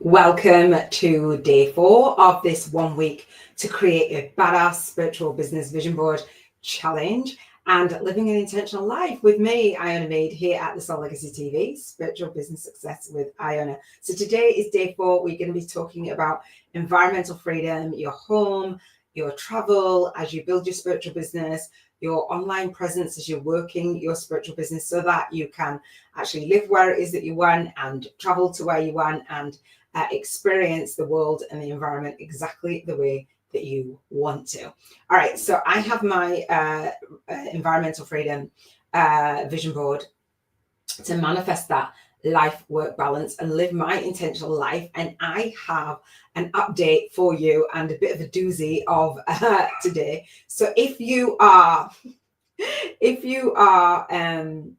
Welcome to day 4 of this 1 week to create a badass spiritual business vision board challenge and living an intentional life with me, Iona Meade, here at the SoulLegacyTV, Spiritual Business Success with Iona. So today is day 4. We're going to be talking about environmental freedom, your home, your travel, as you build your spiritual business, your online presence as you're working your spiritual business so that you can actually live where it is that you want and travel to where you want and experience the world and the environment exactly the way that you want to. All right, so I have my environmental freedom vision board to manifest that life-work balance and live my intentional life. And I have an update for you and a bit of a doozy of today. So if you are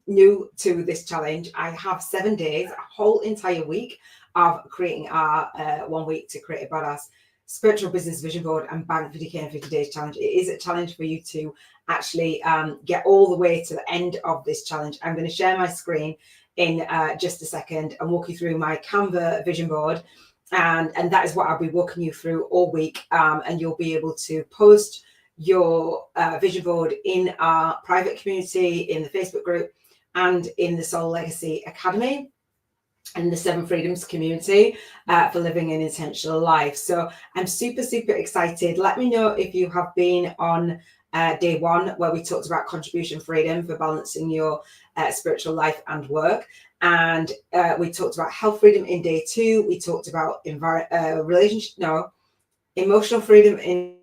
new to this challenge, I have 7 days, a whole entire week of creating our 1 week to create a badass spiritual business vision board and bank 50k in 50 days challenge. It is a challenge for you to actually get all the way to the end of this challenge. I'm going to share my screen in just a second and walk you through my Canva vision board. And that is what I'll be walking you through all week. And you'll be able to post your vision board in our private community, in the Facebook group, and in the Soul Legacy Academy and the 7 Freedoms community for living an intentional life. So I'm super excited. Let me know if you have been on day 1, where we talked about contribution freedom for balancing your spiritual life and work. And we talked about health freedom in day 2. We talked about emotional freedom in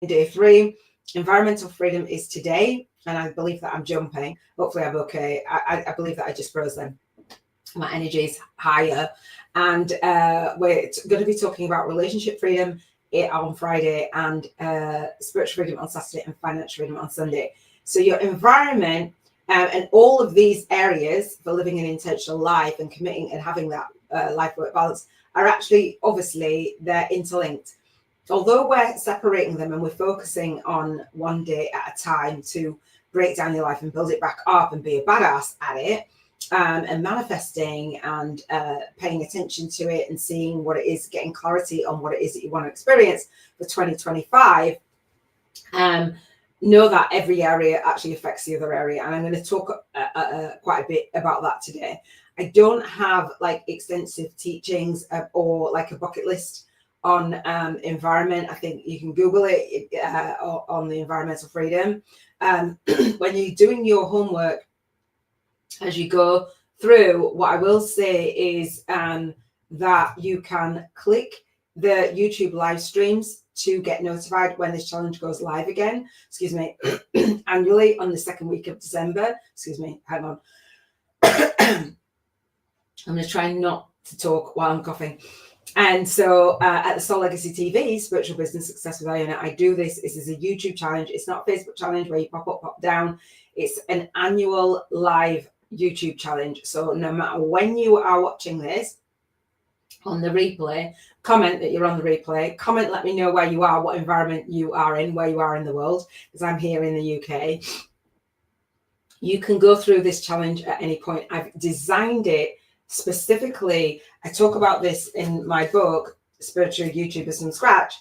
day 3. Environmental freedom is today. And I believe that I'm jumping. Hopefully I'm okay. I believe that I just froze then. My energy is higher. And we're going to be talking about relationship freedom on Friday and spiritual freedom on Saturday and financial freedom on Sunday. So your environment and all of these areas for living an intentional life and committing and having that life-work balance are actually, obviously, they're interlinked. Although we're separating them and we're focusing on one day at a time to break down your life and build it back up and be a badass at it, and manifesting and paying attention to it and seeing what it is, getting clarity on what it is that you want to experience for 2025, know that every area actually affects the other area. And I'm going to talk quite a bit about that today. I don't have like extensive teachings or like a bucket list on environment. I think you can Google it on the environmental freedom. When you're doing your homework, as you go through, what I will say is that you can click the YouTube live streams to get notified when this challenge goes live again, annually on the 2nd week of December. Hang on. I'm going to try not to talk while I'm coughing. And so at the Soul Legacy TV, Spiritual Business Success with Iona, I do this. This is a YouTube challenge. It's not a Facebook challenge where you pop up, pop down. It's an annual live YouTube challenge. So no matter when you are watching this on the replay, comment that you're on the replay. Comment, let me know where you are, what environment you are in, where you are in the world, because I'm here in the UK. You can go through this challenge at any point. I've designed it specifically. I talk about this in my book, Spiritual YouTubers from Scratch,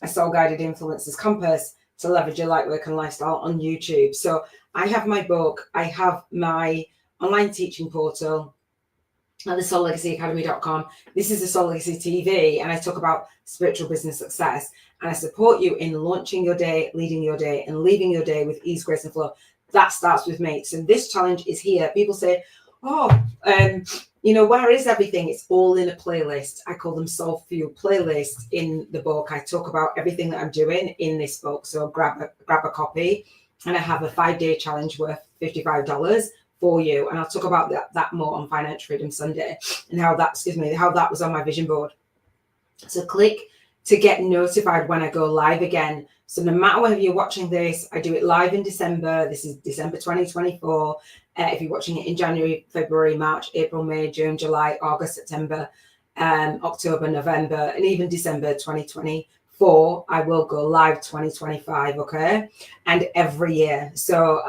a soul-guided influencer's compass to leverage your light work and lifestyle on YouTube. So I have my book, I have my online teaching portal at the SoulLegacyAcademy.com. This is the Soul Legacy TV, and I talk about spiritual business success. And I support you in launching your day, leading your day, and leaving your day with ease, grace, and flow. That starts with me. So this challenge is here. People say, where is everything? It's all in a playlist. I call them Soul Fuel playlists in the book. I talk about everything that I'm doing in this book. So grab a copy, and I have a 5-day challenge worth $55 for you. And I'll talk about that more on Financial Freedom Sunday and how that was on my vision board. So click to get notified when I go live again. So no matter whether you're watching this, I do it live in December. This is December 2024. If you're watching it in January, February, March, April, May, June, July, August, September, October, November, and even December 2024, I will go live 2025, okay? And every year. So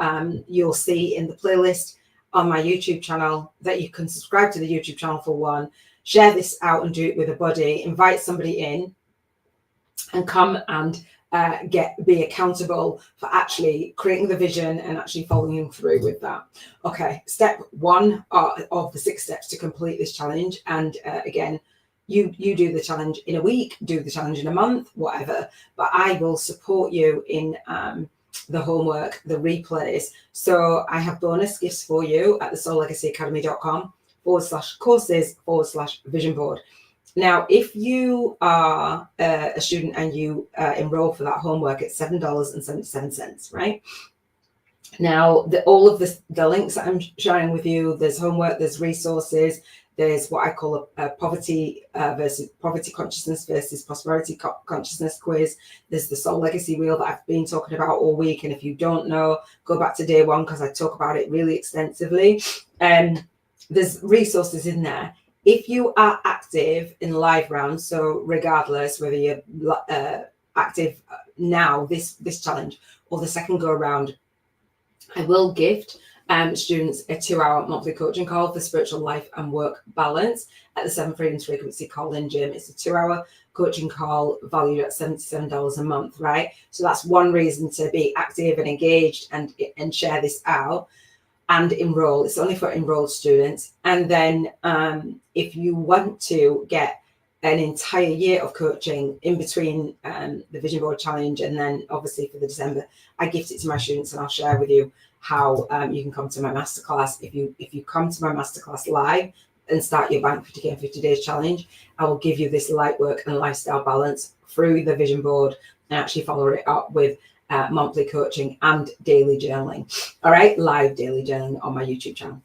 you'll see in the playlist on my YouTube channel that you can subscribe to the YouTube channel for one, share this out and do it with a buddy, invite somebody in and come and be accountable for actually creating the vision and actually following through with that. Okay, step 1 of the 6 steps to complete this challenge. And again, you do the challenge in a week, do the challenge in a month, whatever, but I will support you in the homework, the replays. So I have bonus gifts for you at the SoulLegacyAcademy.com/courses/vision board. Now, if you are a student and you enroll for that homework, it's $7.77, right? Now, all of the links that I'm sharing with you, there's homework, there's resources, there's what I call a poverty consciousness versus prosperity consciousness quiz. There's the Soul Legacy wheel that I've been talking about all week. And if you don't know, go back to day 1 because I talk about it really extensively. There's resources in there. If you are active in live rounds, so regardless whether you're active now, this challenge, or the second go around, I will gift students a 2-hour monthly coaching call for spiritual life and work balance at the 7 Freedoms Frequency call-in gym. It's a 2-hour coaching call valued at $77 a month, right? So that's one reason to be active and engaged and share this out. And enroll. It's only for enrolled students. And then if you want to get an entire year of coaching in between the Vision Board Challenge and then obviously for the December, I gift it to my students and I'll share with you how you can come to my masterclass. If you come to my masterclass live and start your Bank 50K in 50 Days Challenge, I will give you this light work and lifestyle balance through the Vision Board and actually follow it up with monthly coaching and daily journaling. All right, live daily journaling on my YouTube channel.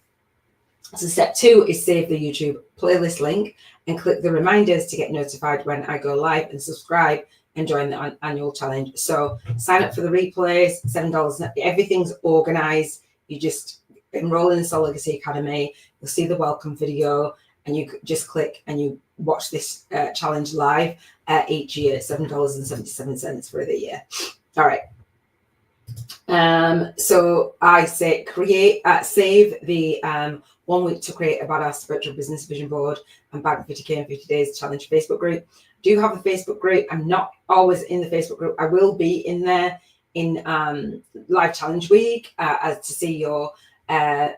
So step 2 is save the YouTube playlist link and click the reminders to get notified when I go live, and subscribe and join the annual challenge. So sign up for the replays, $7. Everything's organized. You just enroll in the Soul Legacy Academy. You'll see the welcome video and you just click and you watch this challenge live each year, $7.77 for the year. All right. So I say save the 1 week to create a badass spiritual business vision board and Bank 50K in 50 Days Challenge Facebook group. Do have a Facebook group. I'm not always in the Facebook group. I will be in there in live challenge week to see your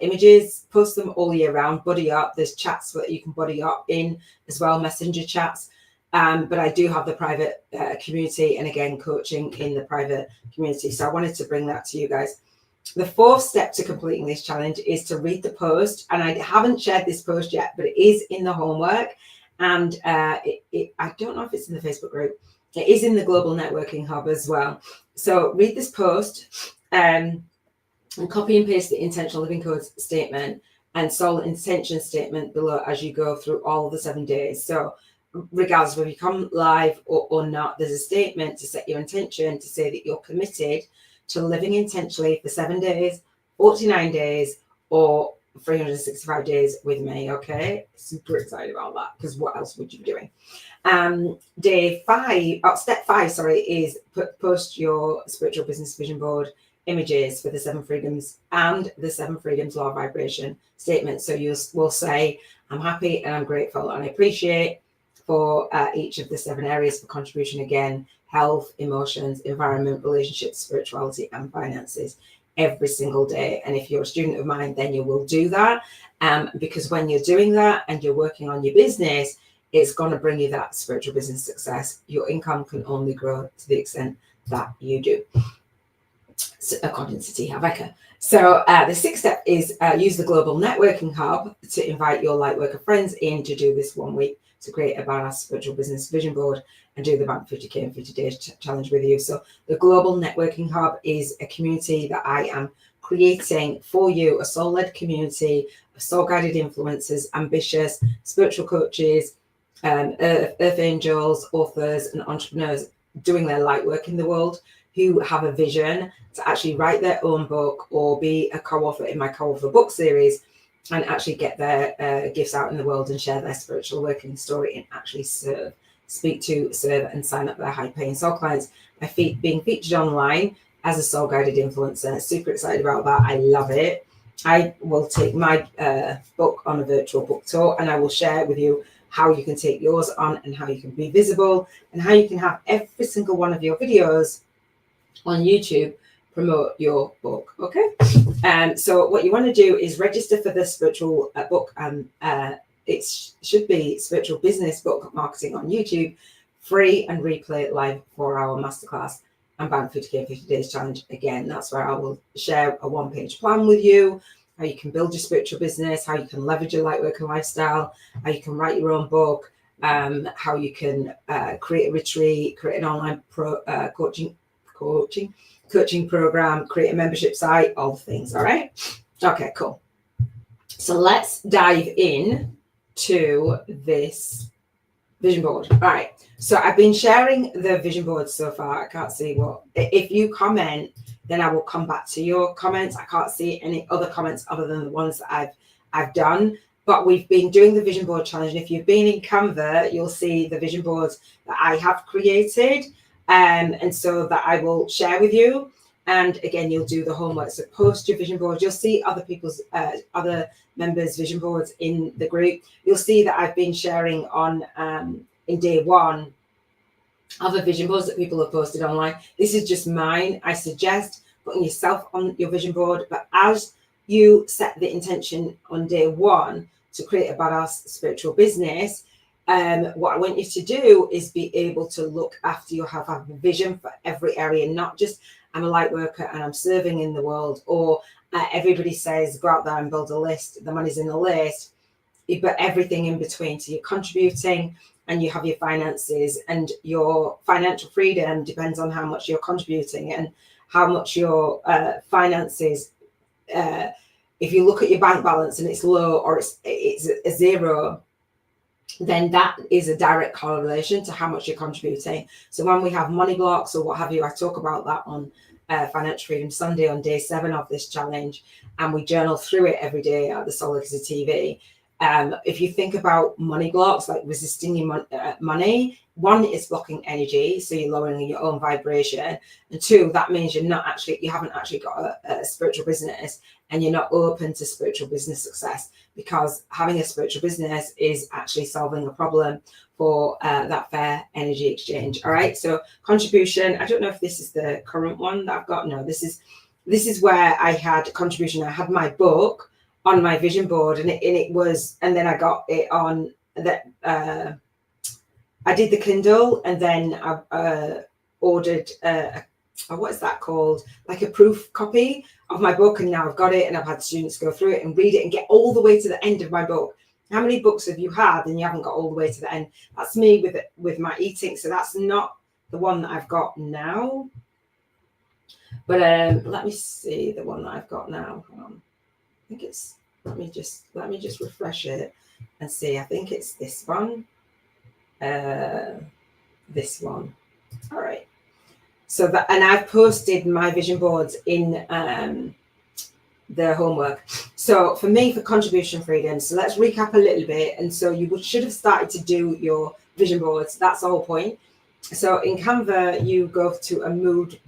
images. Post them all year round. Buddy up. There's chats that you can buddy up in as well, messenger chats. But I do have the private community and again, coaching in the private community. So I wanted to bring that to you guys. The 4th step to completing this challenge is to read the post. And I haven't shared this post yet, but it is in the homework. And I don't know if it's in the Facebook group. It is in the Global Networking Hub as well. So read this post and copy and paste the Intentional Living Code statement and Soul Intention statement below as you go through all of the 7 days. So regardless of whether you come live or not, there's a statement to set your intention to say that you're committed to living intentionally for 7 days, 49 days, or 365 days with me. Okay, super excited about that because what else would you be doing? Step 5, sorry, is post your spiritual business vision board images for the 7 freedoms and the 7 freedoms law of vibration statement. So you will say, I'm happy and I'm grateful and I appreciate for each of the 7 areas for contribution. Again, health, emotions, environment, relationships, spirituality, and finances every single day. And if you're a student of mine, then you will do that. Because when you're doing that and you're working on your business, it's going to bring you that spiritual business success. Your income can only grow to the extent that you do, so, according to T. Habecker. So the 6th step is use the Global Networking Hub to invite your Lightworker friends in to do this 1 week to create a badass spiritual business vision board and do the Bank 50K in 50 Days Challenge with you. So the Global Networking Hub is a community that I am creating for you, a soul-led community of soul-guided influencers, ambitious spiritual coaches, earth angels, authors, and entrepreneurs doing their light work in the world who have a vision to actually write their own book or be a co-author in my co-author book series and actually get their gifts out in the world and share their spiritual working story and actually speak to, serve, and sign up their high-paying soul clients by being featured online as a soul-guided influencer. Super excited about that. I love it. I will take my book on a virtual book tour and I will share with you how you can take yours on and how you can be visible and how you can have every single one of your videos on YouTube promote your book. Okay. So what you want to do is register for the spiritual book. It should be Spiritual Business Book Marketing on YouTube, free and replay live 4-hour masterclass and Bang 50K 50 Days Challenge. Again, that's where I will share a one-page plan with you, how you can build your spiritual business, how you can leverage your Lightwork and lifestyle, how you can write your own book, how you can create a retreat, create an online coaching program, create a membership site, all the things. All right. Okay, cool. So let's dive in to this vision board. All right. So I've been sharing the vision board so far. I can't see what, if you comment, then I will come back to your comments. I can't see any other comments other than the ones that I've done. But we've been doing the vision board challenge. And if you've been in Canva, you'll see the vision boards that I have created. And so that I will share with you. And again, you'll do the homework. So post your vision board. You'll see other people's, other members' vision boards in the group. You'll see that I've been sharing on in day one other vision boards that people have posted online. This is just mine. I suggest putting yourself on your vision board. But as you set the intention on day one to create a badass spiritual business, what I want you to do is be able to look after you have a vision for every area, not just I'm a light worker and I'm serving in the world, or everybody says go out there and build a list, the money's in the list, but everything in between. So you're contributing and you have your finances, and your financial freedom depends on how much you're contributing and how much your finances, if you look at your bank balance and it's low or it's a zero, then that is a direct correlation to how much you're contributing. So when we have money blocks or what have you, I talk about that on Financial Freedom Sunday on day 7 of this challenge, and we journal through it every day at the SoulLegacyTV. If you think about money blocks, like resisting your money, 1 is blocking energy, so you're lowering your own vibration, and 2, that means you haven't actually got a spiritual business, and you're not open to spiritual business success, because having a spiritual business is actually solving a problem for that fair energy exchange. All right, so contribution, I don't know if this is the current one that I've got. No, this is where I had contribution. I had my book on my vision board, and it was, and then I got it on that. I did the Kindle, and then I ordered what is that called? Like a proof copy of my book, and now I've got it, and I've had students go through it and read it and get all the way to the end of my book. How many books have you had and you haven't got all the way to the end? That's me with my eating. So that's not the one that I've got now. But let me see the one that I've got now. Hold on. I think it's, let me just refresh it and see. I think it's this one. This one. All right. So that, and I've posted my vision boards in the homework. So for me, for contribution freedom, so let's recap a little bit. And so you should have started to do your vision boards. That's the whole point. So in Canva, you go to a mood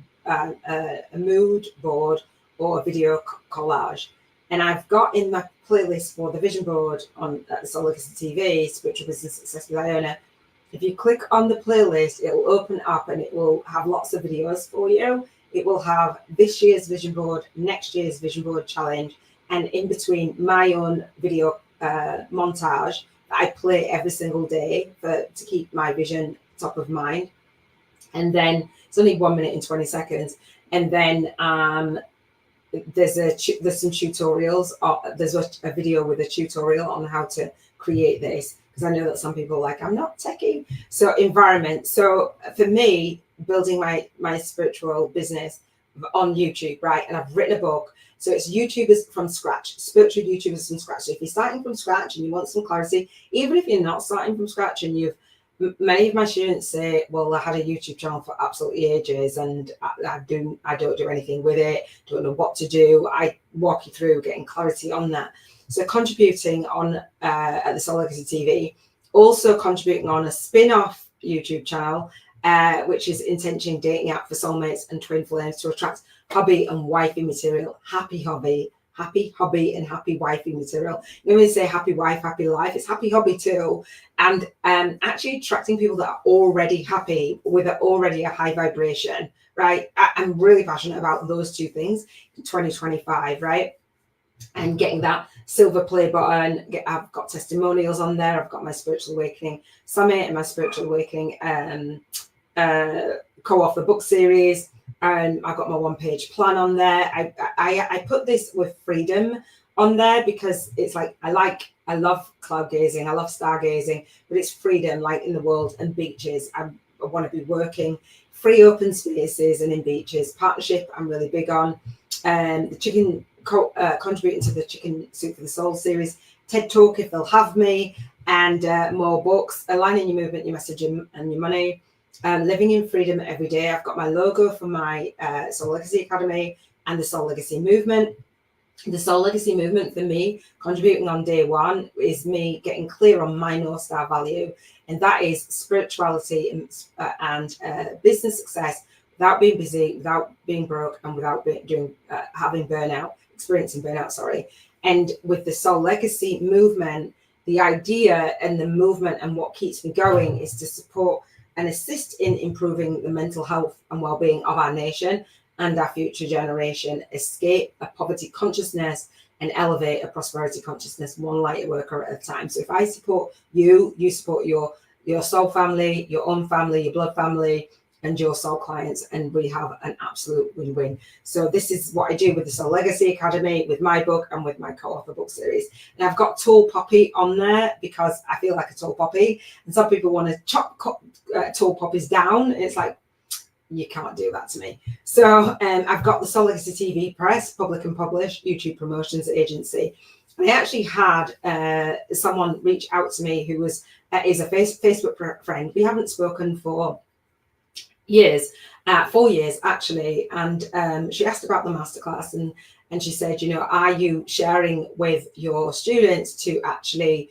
board or a video collage. And I've got in my playlist for the vision board on SoulLegacyTV, Spiritual Business Success with Iona. If you click on the playlist, it will open up and it will have lots of videos for you. It will have this year's vision board, next year's vision board challenge, and in between my own video montage that I play every single day to keep my vision top of mind. And then it's only 1 minute and 20 seconds. And then there's some tutorials. There's a video with a tutorial on how to create this, because I know that some people are like, I'm not techie. So environment. So for me, building my spiritual business on YouTube, right? And I've written a book. So it's YouTubers from scratch, spiritual YouTubers from scratch. So if you're starting from scratch and you want some clarity, even if you're not starting from scratch and many of my students say, well, I had a YouTube channel for absolutely ages and I don't do anything with it, don't know what to do. I walk you through getting clarity on that. So contributing on at the SoulLegacyTV, also contributing on a spin-off YouTube channel, which is Intention Dating App for Soulmates and Twin Flames to attract hobby and wifey material. Happy hobby, happy hobby and happy wifey material. You know, when you say happy wife, happy life, it's happy hobby too. And actually attracting people that are already happy with already a high vibration, right? I'm really passionate about those two things in 2025, right? And getting that silver play button. I've got testimonials on there. I've got my Spiritual Awakening Summit and my Spiritual Awakening co-author book series. And I've got my one-page plan on there. I put this with freedom on there because it's like I love cloud gazing, I love stargazing, but it's freedom, like in the world, and beaches. I want to be working free open spaces and in beaches. Partnership, I'm really big on. The chicken contributing to the Chicken Soup for the Soul series, TED Talk if they'll have me, and more books, Aligning Your Movement, Your Message, and Your Money. Living in freedom every day. I've got my logo for my Soul Legacy Academy and the Soul Legacy Movement. The Soul Legacy Movement for me, contributing on day one, is me getting clear on my North Star value, and that is spirituality and business success without being busy, without being broke, and without having experiencing burnout, sorry. And with the Soul Legacy Movement, the idea and the movement and what keeps me going is to support and assist in improving the mental health and well-being of our nation and our future generation, escape a poverty consciousness and elevate a prosperity consciousness, one light worker at a time. So if I support you, you support your soul family, your own family, your blood family, and your soul clients, and we have an absolute win-win. So this is what I do with the Soul Legacy Academy, with my book, and with my co-author book series. And I've got Tall Poppy on there because I feel like a tall poppy, and some people want to chop tall poppies down. It's like, you can't do that to me. So I've got the Soul Legacy TV Press, Public and Publish, YouTube Promotions Agency. And I actually had someone reach out to me who is a Facebook friend. We haven't spoken for years, 4 years actually, and she asked about the masterclass, and she said, you know, are you sharing with your students to actually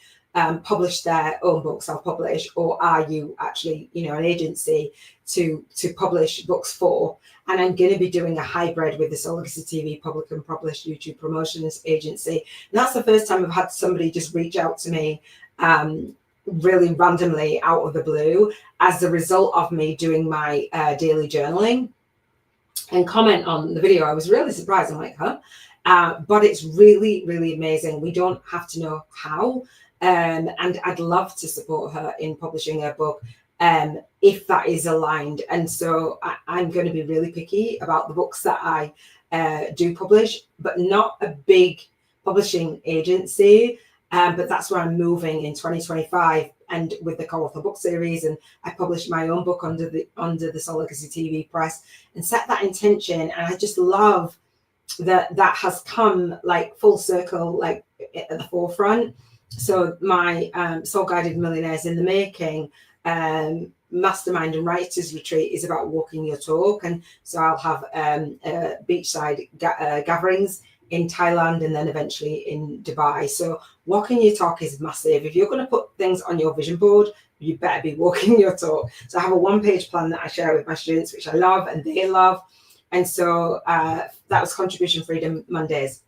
publish their own books, self-publish, or are you actually, you know, an agency to publish books for? And I'm going to be doing a hybrid with the Soul Legacy TV Public and Publish YouTube Promotions Agency. And that's the first time I've had somebody just reach out to me really randomly out of the blue as a result of me doing my daily journaling and comment on the video. I was really surprised. I'm like, huh? But it's really, really amazing. We don't have to know how. And I'd love to support her in publishing her book if that is aligned. And so I'm going to be really picky about the books that I do publish, but not a big publishing agency. But that's where I'm moving in 2025, and with the co-author book series, and I published my own book under the Soul Legacy TV Press and set that intention. And I just love that has come like full circle, like at the forefront. So my Soul Guided Millionaires in the Making mastermind and writers retreat is about walking your talk, and so I'll have beachside gatherings in Thailand and then eventually in Dubai. So walking your talk is massive. If you're going to put things on your vision board, you better be walking your talk. So I have a one-page plan that I share with my students, which I love and they love. And so that was Contribution Freedom Mondays.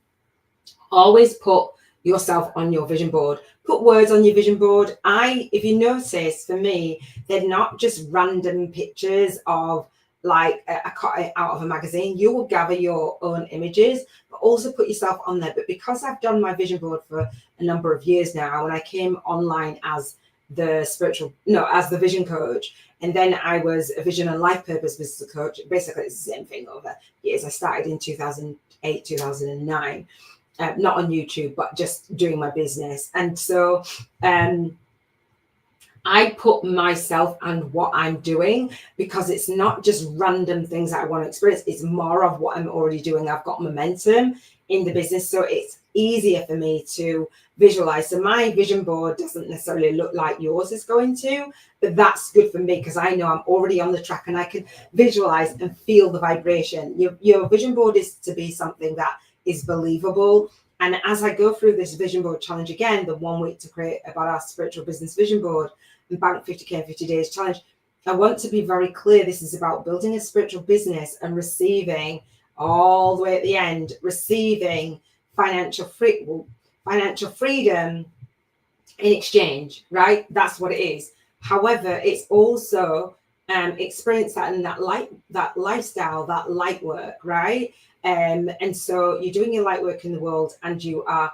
Always put yourself on your vision board. Put words on your vision board. If you notice, for me, they're not just random pictures of like a cut out of a magazine. You will gather your own images, but also put yourself on there. But because I've done my vision board for a number of years now, and I came online as the vision coach, and then I was a vision and life purpose business coach. Basically, it's the same thing over years. I started in 2008, 2009. Not on YouTube, but just doing my business. And so I put myself and what I'm doing, because it's not just random things that I want to experience. It's more of what I'm already doing. I've got momentum in the business, so it's easier for me to visualize. So my vision board doesn't necessarily look like yours is going to, but that's good for me because I know I'm already on the track and I can visualize and feel the vibration. Your vision board is to be something that is believable. And as I go through this vision board challenge again, the 1 week to create a badass spiritual business vision board and bank 50K in 50 days challenge, I want to be very clear. This is about building a spiritual business and receiving all the way at the end, receiving financial freedom in exchange, right? That's what it is. However, it's also experience that in that lifestyle, that light work, right? And so you're doing your light work in the world, and you are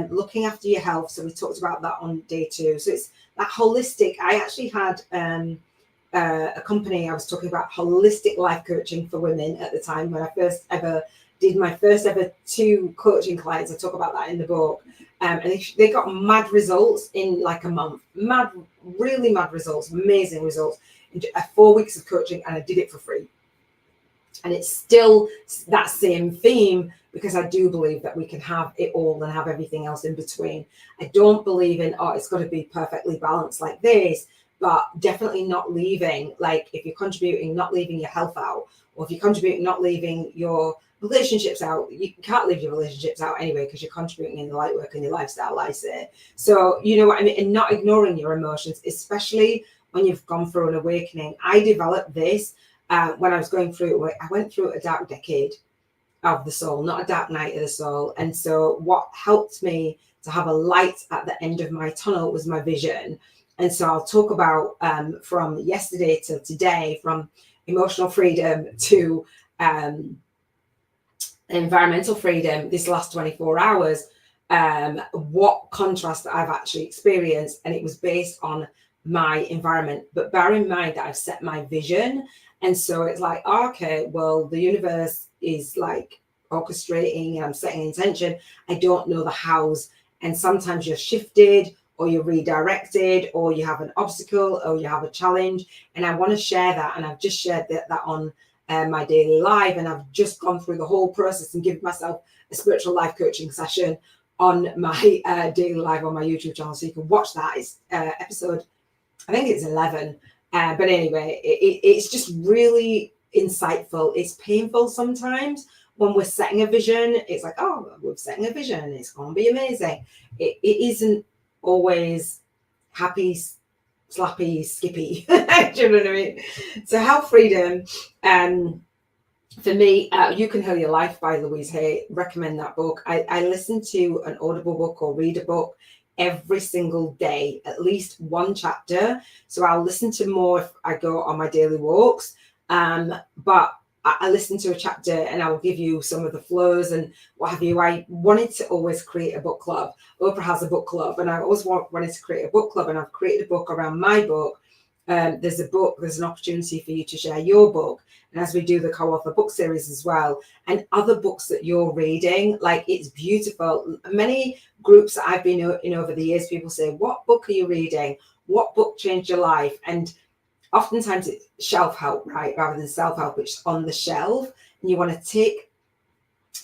looking after your health. So we talked about that on day 2. So it's that holistic. I actually had a company, I was talking about holistic life coaching for women at the time when I first ever did my first ever 2 coaching clients. I talk about that in the book. And they got mad results in like a month, really mad results, amazing results in 4 weeks of coaching, and I did it for free. And it's still that same theme, because I do believe that we can have it all and have everything else in between. I don't believe in, oh, it's got to be perfectly balanced like this, but definitely not leaving, like if you're contributing, not leaving your health out, or if you're contributing, not leaving your relationships out. You can't leave your relationships out anyway, because you're contributing in the light work and your lifestyle, I say. So, you know what I mean? And not ignoring your emotions, especially when you've gone through an awakening. I developed this when I was going through, I went through a dark decade of the soul, not a dark night of the soul. And so what helped me to have a light at the end of my tunnel was my vision. And so I'll talk about from yesterday to today, from emotional freedom to environmental freedom, this last 24 hours, what contrast that I've actually experienced. And it was based on my environment. But bear in mind that I've set my vision. And so it's like, okay, well, the universe is like orchestrating and I'm setting intention. I don't know the hows. And sometimes you're shifted, or you're redirected, or you have an obstacle, or you have a challenge. And I want to share that. And I've just shared that on my daily live. And I've just gone through the whole process and given myself a spiritual life coaching session on my daily live on my YouTube channel. So you can watch that. It's episode, I think it's 11. But anyway, it's just really insightful. It's painful sometimes when we're setting a vision. It's like, oh, we're setting a vision, it's going to be amazing. It isn't always happy, slappy, skippy. Do you know what I mean? So health freedom, for me, You Can Heal Your Life by Louise Hay. Recommend that book. I listen to an Audible book or read a book every single day, at least one chapter. So I'll listen to more if I go on my daily walks. But I listen to a chapter and I will give you some of the flows and what have you. I wanted to always create a book club. Oprah has a book club, and I always wanted to create a book club, and I've created a book around my book. There's an opportunity for you to share your book. And as we do the co-author book series as well, and other books that you're reading, like, it's beautiful. Many groups that I've been in over the years, people say, what book are you reading? What book changed your life? And oftentimes it's shelf help, right? Rather than self-help, which is on the shelf. And you want to take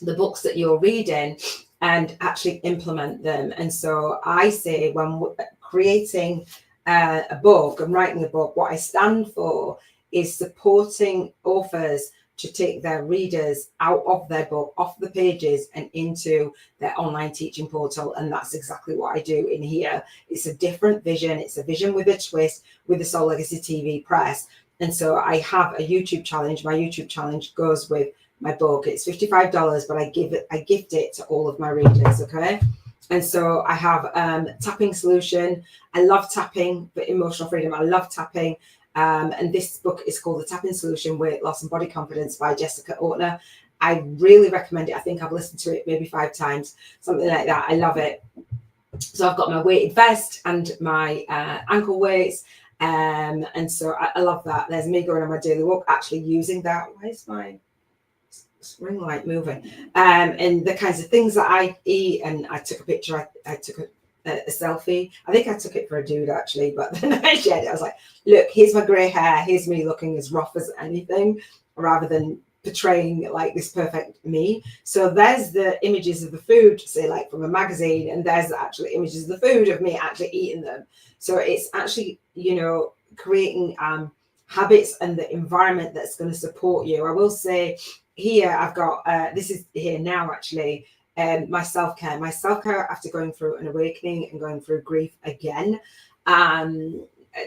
the books that you're reading and actually implement them. And so I say, when creating a book and writing a book, what I stand for is supporting authors to take their readers out of their book, off the pages, and into their online teaching portal. And that's exactly what I do in here. It's a different vision. It's a vision with a twist, with the Soul Legacy TV press. And so I have a YouTube challenge. My YouTube challenge goes with my book. It's $55, but I gift it to all of my readers. Okay. And so I have tapping solution. I love tapping for emotional freedom. I love tapping. And this book is called The Tapping Solution, Weight Loss and Body Confidence by Jessica Ortner. I really recommend it. I think I've listened to it maybe 5 times, something like that. I love it. So I've got my weighted vest and my ankle weights. And so I love that. There's me going on my daily walk, actually using that. Why is my ring light moving? And the kinds of things that I eat. And I took a picture. I took a selfie. I think I took it for a dude actually, but then I shared it. I was like, look, here's my grey hair. Here's me looking as rough as anything, rather than portraying like this perfect me. So there's the images of the food, say like from a magazine, and there's actually images of the food of me actually eating them. So it's actually, you know, creating habits and the environment that's going to support you. I will say here, I've got, this is here now actually, my self-care after going through an awakening and going through grief again.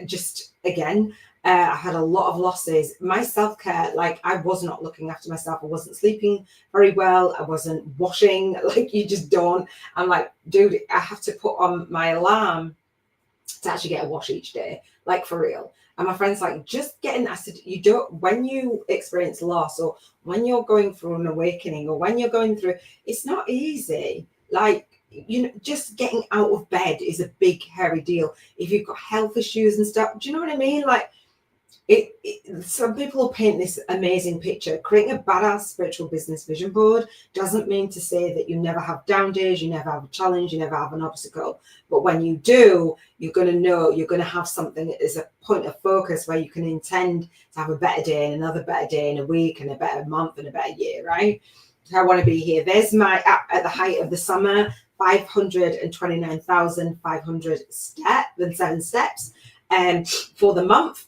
just again, I had a lot of losses. My self-care, like I was not looking after myself. I wasn't sleeping very well. I wasn't washing. Like you just don't. I'm like, dude, I have to put on my alarm to actually get a wash each day, like for real. And my friend's like, just getting, I said, you don't, when you experience loss or when you're going through an awakening or when you're going through, it's not easy. Like, you know, just getting out of bed is a big, hairy deal. If you've got health issues and stuff, do you know what I mean? Like, some people will paint this amazing picture. Creating a badass spiritual business vision board doesn't mean to say that you never have down days, you never have a challenge, you never have an obstacle. But when you do, you're going to know you're going to have something that is a point of focus where you can intend to have a better day and another better day in a week and a better month and a better year, right? So I want to be here. There's my, at the height of the summer, 529,500 steps. And for the month,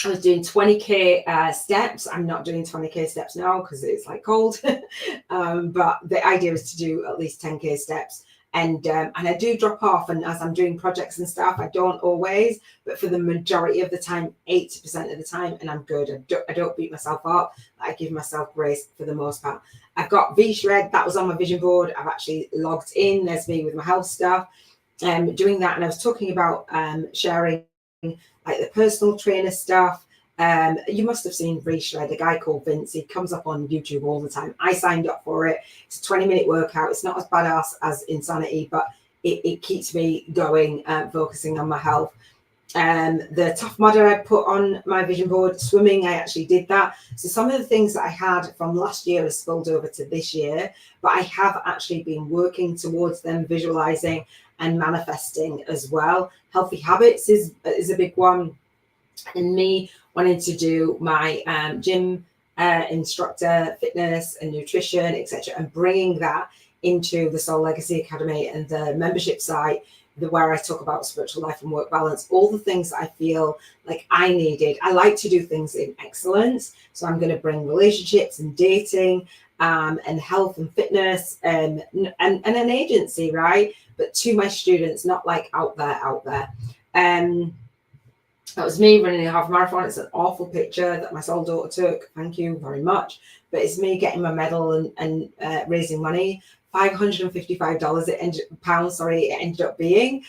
I was doing 20k steps. I'm not doing 20k steps now because it's like cold. But the idea is to do at least 10k steps. And I do drop off. And as I'm doing projects and stuff, I don't always, but for the majority of the time, 80% of the time, and I'm good. I don't beat myself up. I give myself grace for the most part. I've got V-Shred. That was on my vision board. I've actually logged in. There's me with my health stuff. Doing that. And I was talking about sharing like the personal trainer stuff. You must have seen V-Shred, a guy called Vince. He comes up on YouTube all the time. I signed up for it. It's a 20-minute workout. It's not as badass as Insanity, but it keeps me going, focusing on my health. The Tough Mudder I put on my vision board. Swimming, I actually did that. So some of the things that I had from last year has spilled over to this year, but I have actually been working towards them, visualizing and manifesting as well. Healthy habits is a big one. And me wanting to do my gym instructor, fitness and nutrition, etc., and bringing that into the Soul Legacy Academy and the membership site, where I talk about spiritual life and work balance, all the things that I feel like I needed. I like to do things in excellence. So I'm going to bring relationships and dating and health and fitness and an agency, right? But to my students, not like out there. That was me running a half marathon. It's an awful picture that my soul daughter took. Thank you very much. But it's me getting my medal and raising money. $555 it ended up being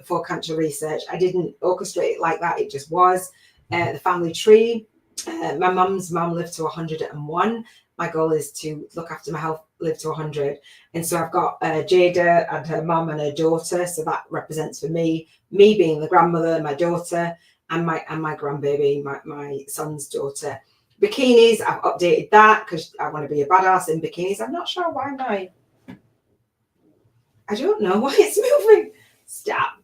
for cancer research. I didn't orchestrate it like that. It just was. The family tree. My mum's mum lived to 101. My goal is to look after my health, live to 100. And so I've got Jada and her mum and her daughter. So that represents for me being the grandmother, my daughter, and my grandbaby, my son's daughter. Bikinis, I've updated that because I want to be a badass in bikinis. I'm not sure why I don't know why it's moving. Stop.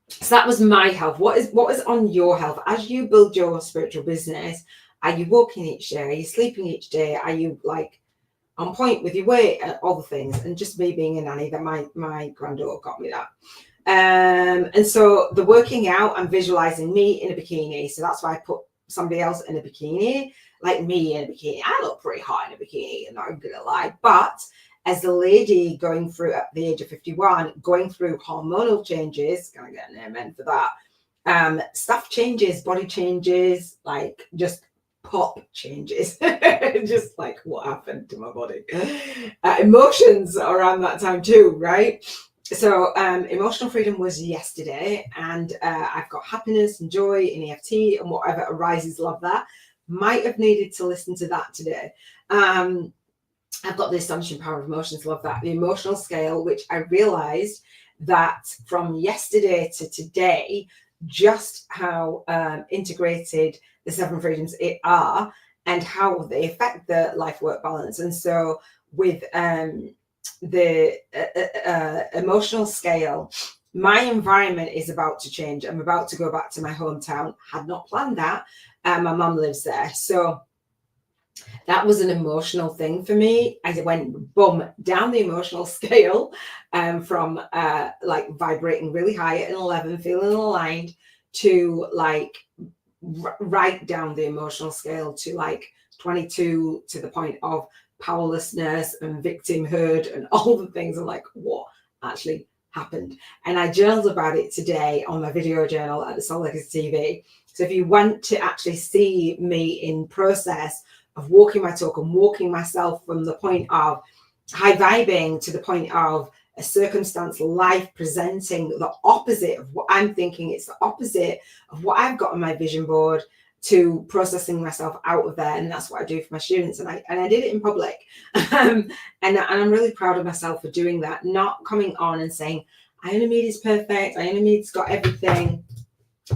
So that was my health. What is on your health as you build your spiritual business? Are you walking each day? Are you sleeping each day? Are you like on point with your weight and all the things? And just me being a nanny, that my granddaughter got me that. And so the working out, I'm visualizing me in a bikini. So that's why I put somebody else in a bikini, like me in a bikini. I look pretty hot in a bikini, I'm not gonna lie. But as a lady going through at the age of 51, going through hormonal changes, gonna get an amen for that. Stuff changes, body changes, like just pop changes. Just like what happened to my body. Emotions around that time too, right? So emotional freedom was yesterday, and I've got happiness and joy in EFT and whatever arises. Love that. Might have needed to listen to that today. I've got the astonishing power of emotions. Love that. The emotional scale, which I realized that from yesterday to today, just how integrated the 7 freedoms are and how they affect the life-work balance. And so with the emotional scale, my environment is about to change. I'm about to go back to my hometown. Had not planned that. My mum lives there. So that was an emotional thing for me. I went boom down the emotional scale from like vibrating really high at an 11, feeling aligned, to like right down the emotional scale to like 22, to the point of powerlessness and victimhood and all the things. I'm like, what actually happened. And I journaled about it today on my video journal at the SoulLegacyTV. So if you want to actually see me in process of walking my talk and walking myself from the point of high vibing to the point of a circumstance, life presenting the opposite of what I'm thinking, it's the opposite of what I've got on my vision board, to processing myself out of there. And that's what I do for my students. And I did it in public. And I'm really proud of myself for doing that, not coming on and saying, Iona Meade is perfect, Iona Meade's got everything.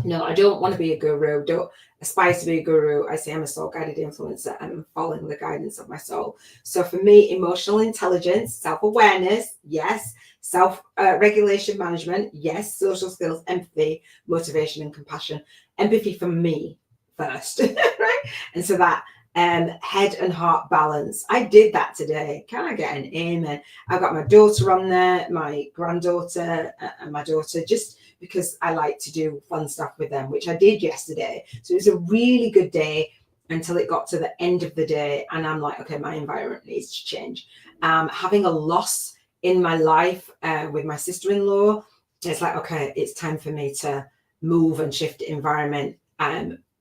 No, I don't want to be a guru, don't aspire to be a guru. I say I'm a soul-guided influencer and I'm following the guidance of my soul. So for me, emotional intelligence, self-awareness, yes. Self-regulation management, yes. Social skills, empathy, motivation and compassion. Empathy for me first, right? And so that head and heart balance. I did that today. Can I get an amen? I've got my daughter on there, my granddaughter and my daughter, just because I like to do fun stuff with them, which I did yesterday. So it was a really good day until it got to the end of the day. And I'm like, okay, my environment needs to change. Having a loss in my life with my sister-in-law, it's like, okay, it's time for me to move and shift environment.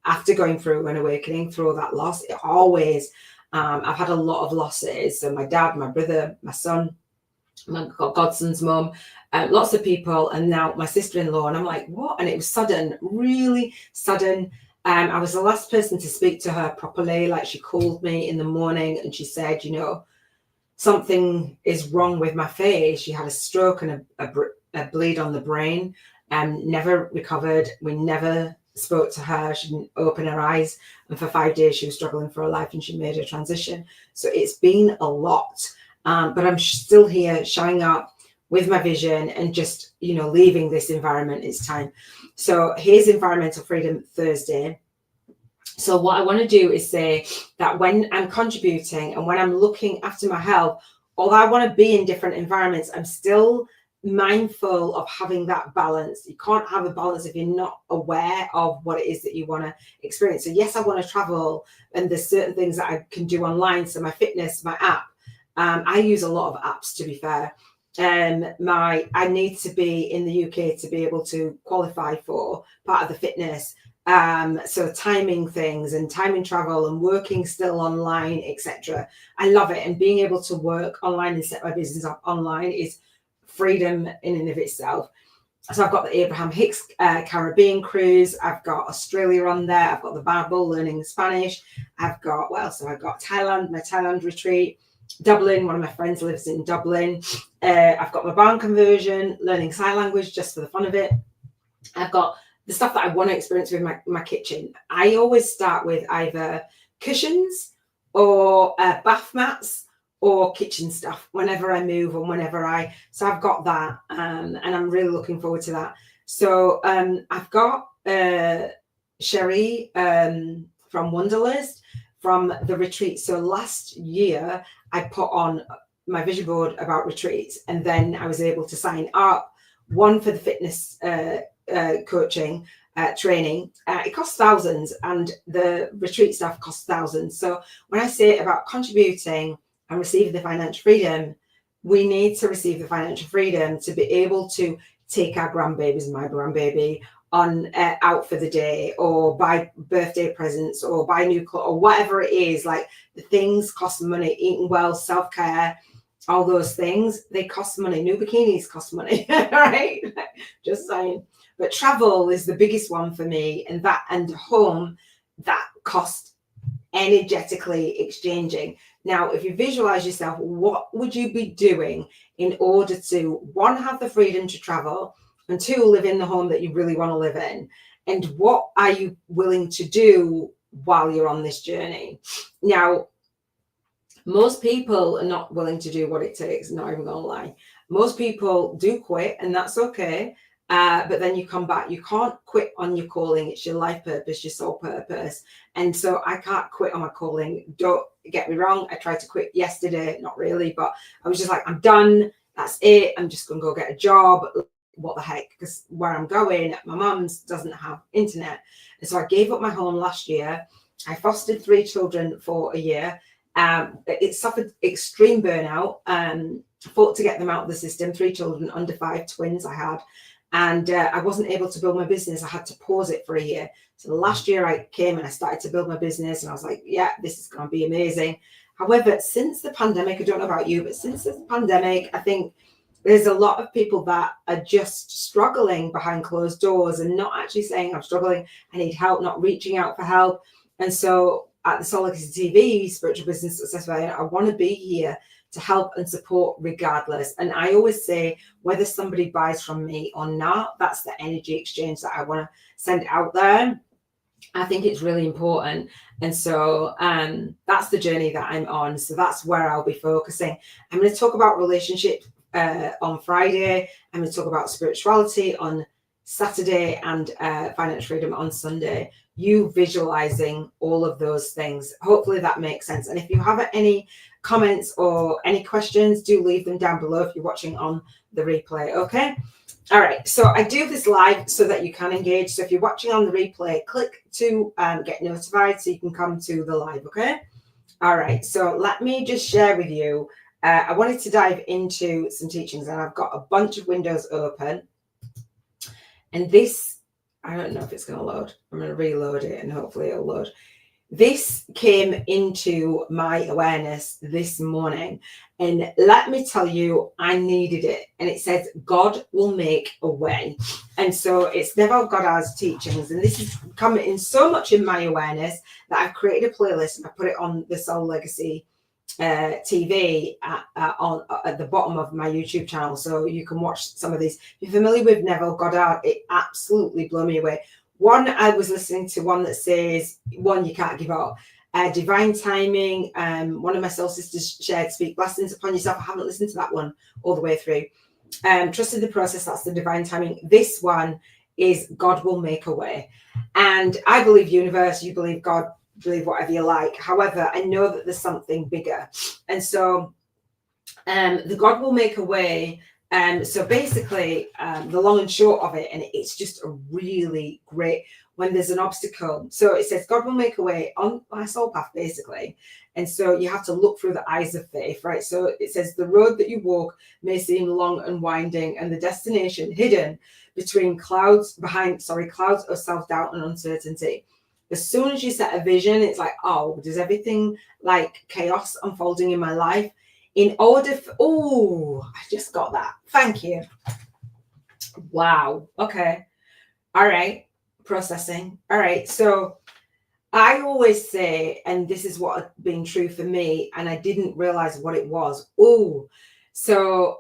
After going through an awakening through all that loss, it always, I've had a lot of losses. So my dad, my brother, my son, my godson's mum, lots of people, and now my sister-in-law. And I'm like, what? And it was sudden, really sudden. I was the last person to speak to her properly. Like, she called me in the morning and she said, you know, something is wrong with my face. She had a stroke and a bleed on the brain, never recovered. We never spoke to her. She didn't open her eyes, and for 5 days she was struggling for her life, and she made her transition. So it's been a lot, but I'm still here showing up with my vision and just, you know, leaving this environment. It's time. So here's Environmental Freedom Thursday. So what I want to do is say that when I'm contributing and when I'm looking after my health, although I want to be in different environments, I'm still mindful of having that balance. You can't have a balance if you're not aware of what it is that you want to experience. So yes, I want to travel, and there's certain things that I can do online. So my fitness, my app, I use a lot of apps, to be fair. I need to be in the UK to be able to qualify for part of the fitness. So timing things and timing travel and working still online, etc. I love it. And being able to work online and set my business up online is freedom in and of itself. So I've got the Abraham Hicks Caribbean cruise. I've got Australia on there. I've got the Bible, learning Spanish. I've got, what else? So I've got Thailand, my Thailand retreat. Dublin, one of my friends lives in Dublin. I've got my barn conversion, learning sign language just for the fun of it. I've got the stuff that I want to experience with my kitchen. I always start with either cushions or bath mats or kitchen stuff whenever I move and so I've got that, and I'm really looking forward to that. So I've got Sherry from Wonderlist from the retreat. So last year I put on my vision board about retreats, and then I was able to sign up one for the fitness coaching training. It costs thousands, and the retreat stuff costs thousands. So when I say about contributing and receiving the financial freedom, we need to receive the financial freedom to be able to take our grandbabies, my grandbaby, on out for the day, or buy birthday presents, or buy new clothes, or whatever it is. Like, the things cost money. Eating well, self-care, all those things, they cost money. New bikinis cost money, right? Just saying. But travel is the biggest one for me, and home, that cost energetically exchanging. Now, if you visualize yourself, what would you be doing in order to, one, have the freedom to travel, and two, live in the home that you really want to live in? And what are you willing to do while you're on this journey? Now, most people are not willing to do what it takes, not even gonna lie. Most people do quit, and that's okay. But then you come back. You can't quit on your calling. It's your life purpose, your soul purpose. And so I can't quit on my calling. Don't get me wrong. I tried to quit yesterday. Not really, but I was just like, I'm done. That's it. I'm just going to go get a job. What the heck? Because where I'm going, my mum's doesn't have internet. And so I gave up my home last year. I fostered 3 children for a year. It suffered extreme burnout. fought to get them out of the system. 3 children under 5, twins I had. And I wasn't able to build my business. I had to pause it for a year. So last year I came and I started to build my business, and I was like, yeah, this is going to be amazing. However, since the pandemic, I don't know about you, but since the pandemic, I think there's a lot of people that are just struggling behind closed doors and not actually saying, I'm struggling, I need help, not reaching out for help. And so at the SoulLegacyTV Spiritual Business Success Value, I want to be here to help and support regardless. And I always say, whether somebody buys from me or not, that's the energy exchange that I want to send out there. I think it's really important. And so that's the journey that I'm on. So that's where I'll be focusing. I'm going to talk about relationships on Friday. I'm going to talk about spirituality on Saturday and financial freedom on Sunday. You visualizing all of those things. Hopefully that makes sense. And if you have any comments or any questions, do leave them down below if you're watching on the replay. Okay. All right. So I do this live so that you can engage. So if you're watching on the replay, click to get notified so you can come to the live. Okay. All right. So let me just share with you. I wanted to dive into some teachings, and I've got a bunch of windows open. And this, I don't know if it's going to load. I'm going to reload it and hopefully it'll load. This came into my awareness this morning, and let me tell you, I needed it. And it says, God will make a way. And so it's Neville Goddard's teachings. And this is coming in so much in my awareness that I've created a playlist and I put it on the Soul Legacy TV at the bottom of my YouTube channel, so you can watch some of these. If you're familiar with Neville Goddard, it absolutely blew me away. One, I was listening to one that says, one, you can't give up. Divine timing. One of my soul sisters shared, speak blessings upon yourself. I haven't listened to that one all the way through. Trusted the process. That's the divine timing. This one is God will make a way. And I believe universe, you believe God, believe whatever you like. However, I know that there's something bigger. And so the God will make a way. So basically, the long and short of it, and it's just a really great, when there's an obstacle. So it says, God will make a way on my soul path, basically. And so you have to look through the eyes of faith, right? So it says, the road that you walk may seem long and winding, and the destination hidden between clouds of self-doubt and uncertainty. As soon as you set a vision, it's like, oh, does everything like chaos unfolding in my life? In order for, oh, I just got that. Thank you. Wow. Okay. All right. Processing. All right. So I always say, and this is what has been true for me, and I didn't realize what it was. Oh, so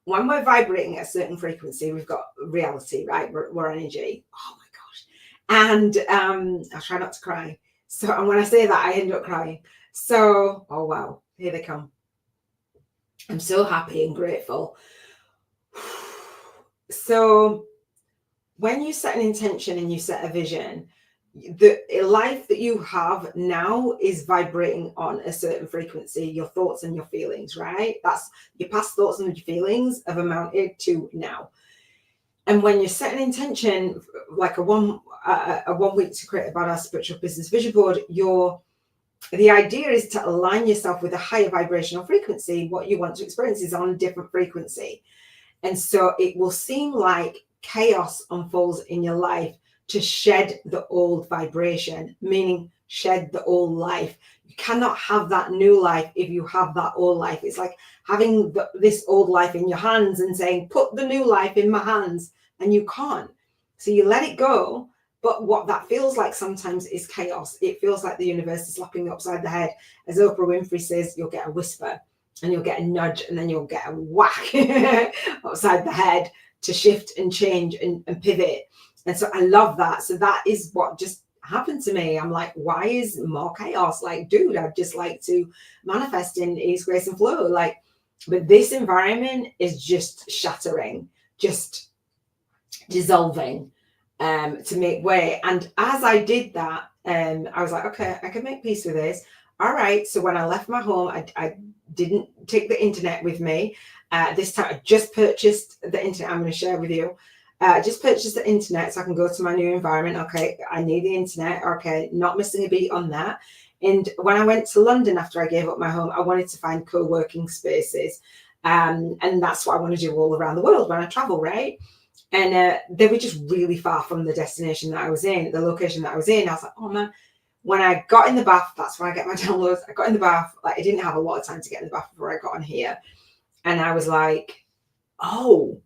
when we're vibrating at a certain frequency, we've got reality, right? We're energy. Oh my gosh. And I'll try not to cry. So, and when I say that, I end up crying. So, oh wow, here they come. I'm so happy and grateful. So when you set an intention and you set a vision, the life that you have now is vibrating on a certain frequency, your thoughts and your feelings, right? That's your past thoughts and your feelings have amounted to now. And when you set an intention, like a 1 week to create a badass spiritual business vision board, the idea is to align yourself with a higher vibrational frequency. What you want to experience is on a different frequency. And so it will seem like chaos unfolds in your life to shed the old vibration, meaning shed the old life. You cannot have that new life if you have that old life. It's like having this old life in your hands and saying, put the new life in my hands, and you can't. So you let it go. But what that feels like sometimes is chaos. It feels like the universe is slapping you upside the head. As Oprah Winfrey says, you'll get a whisper and you'll get a nudge and then you'll get a whack upside the head to shift and change and pivot. And so I love that. So that is what just happened to me. I'm like, why is more chaos? Like, dude, I'd just like to manifest in ease, grace, and flow. Like, but this environment is just shattering, just dissolving. To make way. And as I did that, I was like, okay, I can make peace with this. All right. So when I left my home, I didn't take the internet with me. This time I just purchased the internet. I'm going to share with you. I just purchased the internet so I can go to my new environment. Okay. I need the internet. Okay. Not missing a beat on that. And when I went to London after I gave up my home, I wanted to find co-working spaces. And that's what I want to do all around the world when I travel, right? And they were just really far from the destination that I was in, the location that I was in. I was like, oh man. When I got in the bath, that's when I get my downloads. I got in the bath, like I didn't have a lot of time to get in the bath before I got on here. And I was like, oh,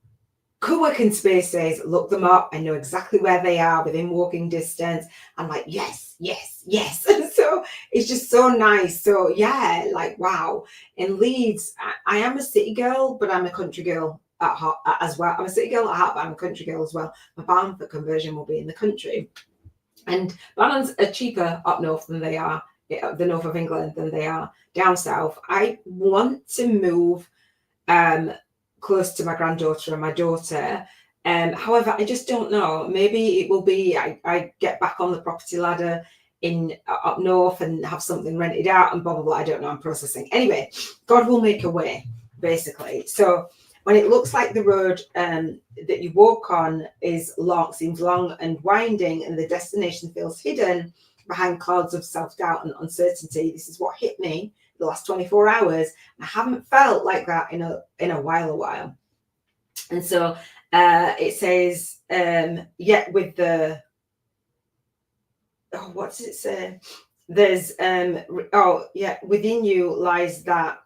co-working spaces, look them up. I know exactly where they are within walking distance. I'm like, yes, yes, yes. And so it's just so nice. So yeah, like, wow. In Leeds, I am a city girl, but I'm a country girl at heart as well. I'm a city girl at heart, but I'm a country girl as well. My plan for conversion will be in the country. And bananas are cheaper up north than they are the north of England than they are down south. I want to move close to my granddaughter and my daughter. However, I just don't know. Maybe it will be I get back on the property ladder in up north and have something rented out and blah blah blah. I don't know. I'm processing. Anyway, God will make a way, basically. So when it looks like the road that you walk on is long, seems long and winding, and the destination feels hidden behind clouds of self-doubt and uncertainty, this is what hit me the last 24 hours. I haven't felt like that in a while. And so it says, yet with the, oh, what does it say? There's, oh yeah, within you lies that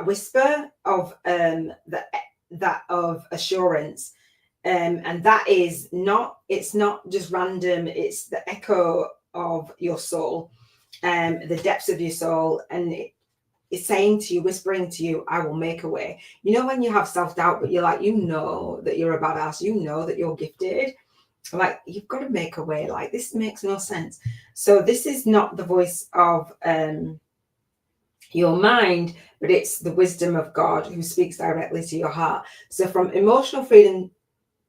whisper of that of assurance, and that is not, it's not just random, it's the echo of your soul, the depths of your soul, and it's saying to you, whispering to you, I will make a way. You know, when you have self-doubt, but you're like, you know that you're a badass, you know that you're gifted, like, you've got to make a way. Like, this makes no sense. So this is not the voice of your mind, but it's the wisdom of God who speaks directly to your heart. So from Emotional Freedom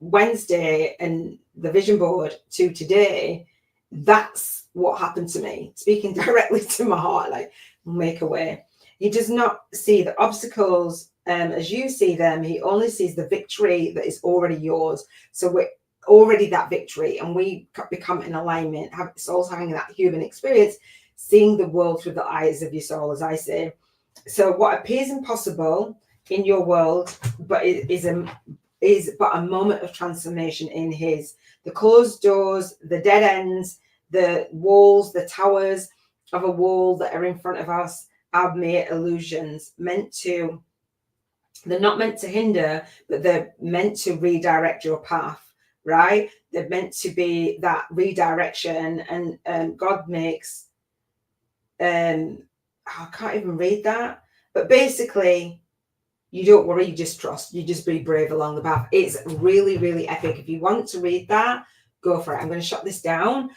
Wednesday and the vision board to today, that's what happened to me, speaking directly to my heart, like, make a way. He does not see the obstacles as you see them. He only sees the victory that is already yours. So we're already that victory, and we become in alignment, souls having that human experience, seeing the world through the eyes of your soul, as I say. So what appears impossible in your world, but it is but a moment of transformation in his. The closed doors, the dead ends, the walls, the towers of a wall that are in front of us are mere illusions, they're not meant to hinder, but they're meant to redirect your path, right? They're meant to be that redirection. And God makes, I can't even read that, but basically, you don't worry, you just trust, you just be brave along the path. It's really, really epic. If you want to read that, go for it. I'm going to shut this down.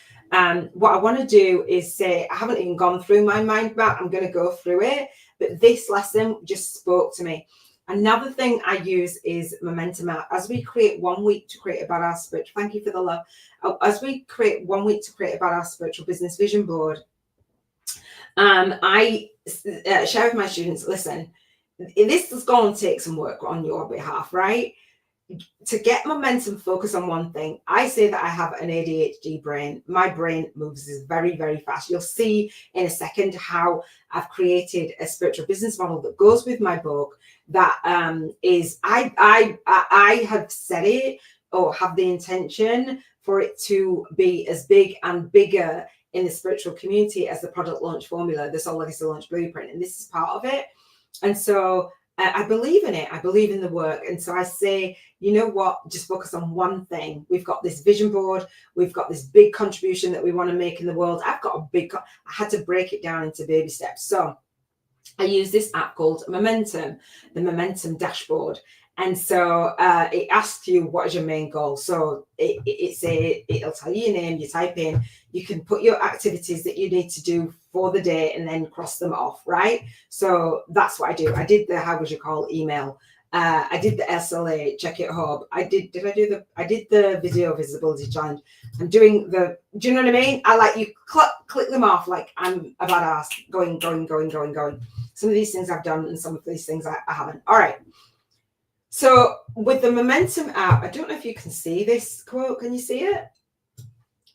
What I want to do is say, I haven't even gone through my mind map. I'm going to go through it, but this lesson just spoke to me. Another thing I use is momentum app. As we create 1 week to create a badass spiritual, thank you for the love. As we create 1 week to create a badass spiritual business vision board, I share with my students, listen, this is going to take some work on your behalf, right? To get momentum, focus on one thing. I say that I have an ADHD brain. My brain moves very, very fast. You'll see in a second how I've created a spiritual business model that goes with my book. That is, I have said it, or have the intention for it to be as big and bigger in the spiritual community as the product launch formula, the Soul Legacy launch blueprint, and this is part of it. And so I believe in it. I believe in the work. And so I say, you know what, just focus on one thing. We've got this vision board. We've got this big contribution that we want to make in the world. I've got I had to break it down into baby steps. So I use this app called Momentum, the Momentum dashboard. And so it asks you, what is your main goal? So it'll tell you your name, you type in, you can put your activities that you need to do for the day and then cross them off, right? So that's what I do. I did the how would you call email. I did the SLA, check it hub. I did the video visibility challenge. I'm doing do you know what I mean? I like you click them off like I'm a badass, going. Some of these things I've done and some of these things I haven't. All right. So with the Momentum app, I don't know if you can see this quote. Can you see it?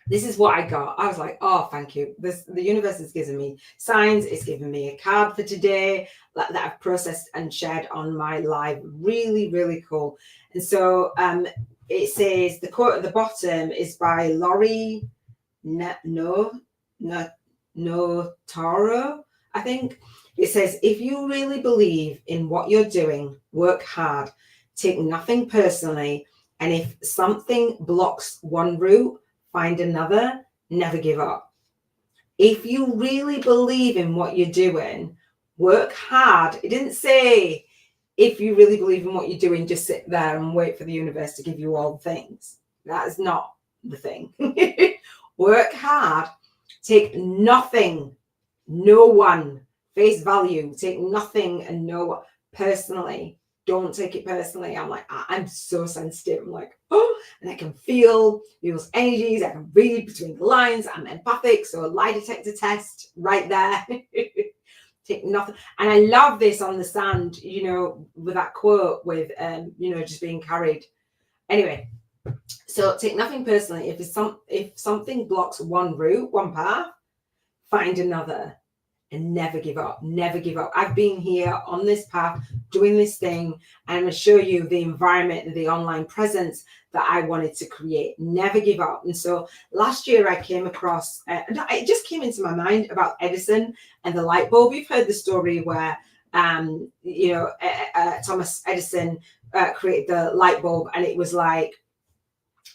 this is what I got. I was like, oh, thank you. The universe is giving me signs. It's giving me a card for today that I've processed and shared on my live. Really, really cool. And so it says, the quote at the bottom is by Laurie Notaro, I think. It says, if you really believe in what you're doing, work hard, take nothing personally, and if something blocks one route, find another, never give up. If you really believe in what you're doing, work hard. It didn't say, if you really believe in what you're doing, just sit there and wait for the universe to give you all the things. That is not the thing. Work hard, take nothing, no one, face value, take nothing and no one personally. Don't take it personally. I'm like, I'm so sensitive. I'm like, oh, and I can feel people's energies. I can read between the lines. I'm empathic. So a lie detector test right there. Take nothing. And I love this on the sand, you know, with that quote with, you know, just being carried. Anyway, so take nothing personally. If something blocks one route, one path, find another. And never give up, never give up. I've been here on this path, doing this thing, and I'm going to show you the environment and the online presence that I wanted to create. Never give up. And so last year I came across, it just came into my mind about Edison and the light bulb. You've heard the story where, you know, Thomas Edison created the light bulb, and it was like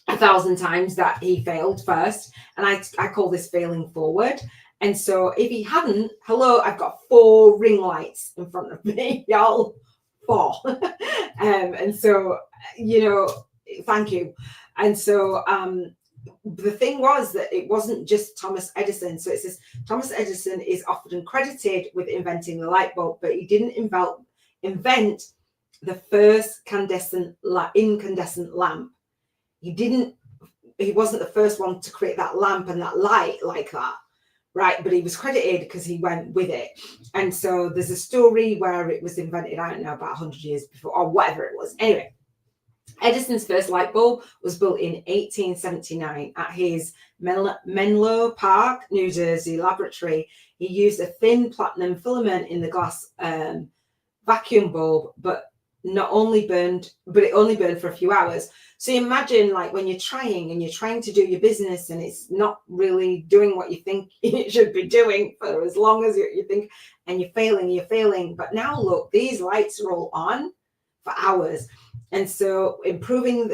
1,000 times that he failed first. And I call this failing forward. And so if he hadn't, hello, I've got 4 ring lights in front of me, y'all, 4. And so, you know, thank you. And so the thing was that it wasn't just Thomas Edison. So it says Thomas Edison is often credited with inventing the light bulb, but he didn't invent the first incandescent lamp. He wasn't the first one to create that lamp and that light like that. Right, but he was credited because he went with it. And so there's a story where it was invented, I don't know, about 100 years before, or whatever it was. Anyway, Edison's first light bulb was built in 1879 at his Menlo Park, New Jersey laboratory. He used a thin platinum filament in the glass vacuum bulb, but it only burned for a few hours. So imagine, like, when you're trying to do your business and it's not really doing what you think it should be doing for as long as you think, and you're failing. But now look, these lights are all on for hours. And so improving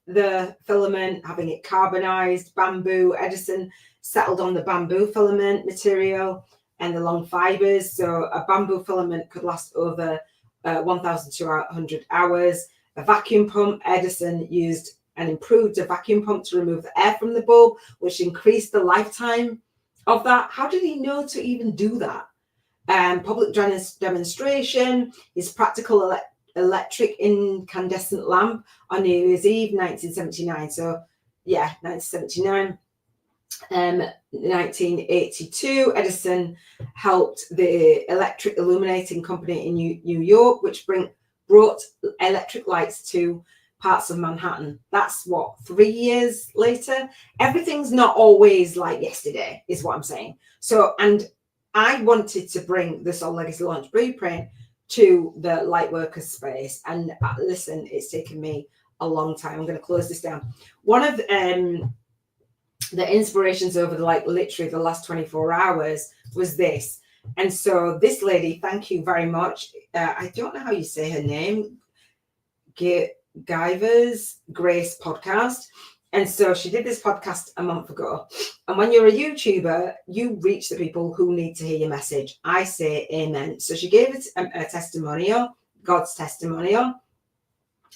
the filament, having it carbonized, bamboo. Edison settled on the bamboo filament material and the long fibers. So a bamboo filament could last over 1,200 hours. A vacuum pump, Edison used and improved a vacuum pump to remove the air from the bulb, which increased the lifetime of that. How did he know to even do that? Public demonstration, his practical electric incandescent lamp on New Year's Eve, 1979. So yeah, 1979. 1982, Edison helped the electric illuminating company in New York, which brought electric lights to parts of Manhattan. That's what, 3 years later? Everything's not always like yesterday, is what I'm saying. So, and I wanted to bring the Soul Legacy Launch Blueprint to the Lightworkers space. And listen, it's taken me a long time. I'm going to close this down. One of the inspirations over literally the last 24 hours was this. And so this lady, thank you very much. I don't know how you say her name. Guyver's Grace podcast. And so she did this podcast a month ago. And when you're a YouTuber, you reach the people who need to hear your message. I say amen. So she gave it a testimonial, God's testimonial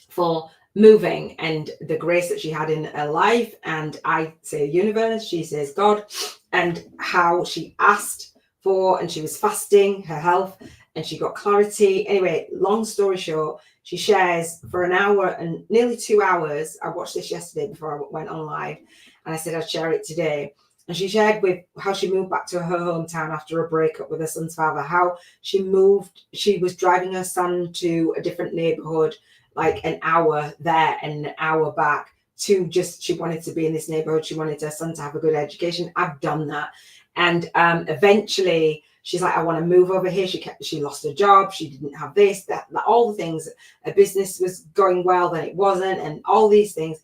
for moving and the grace that she had in her life. And I say universe, she says God, and how she asked for, and she was fasting her health and she got clarity. Anyway, long story short, she shares for an hour and nearly 2 hours. I watched this yesterday before I went on live, and I said I'd share it today. And she shared with how she moved back to her hometown after a breakup with her son's father, how she was driving her son to a different neighborhood, like an hour there and an hour back, to just, she wanted to be in this neighborhood. She wanted her son to have a good education. I've done that. And eventually she's like, I want to move over here. She lost her job. She didn't have this, that, all the things. Her business was going well, then it wasn't. And all these things,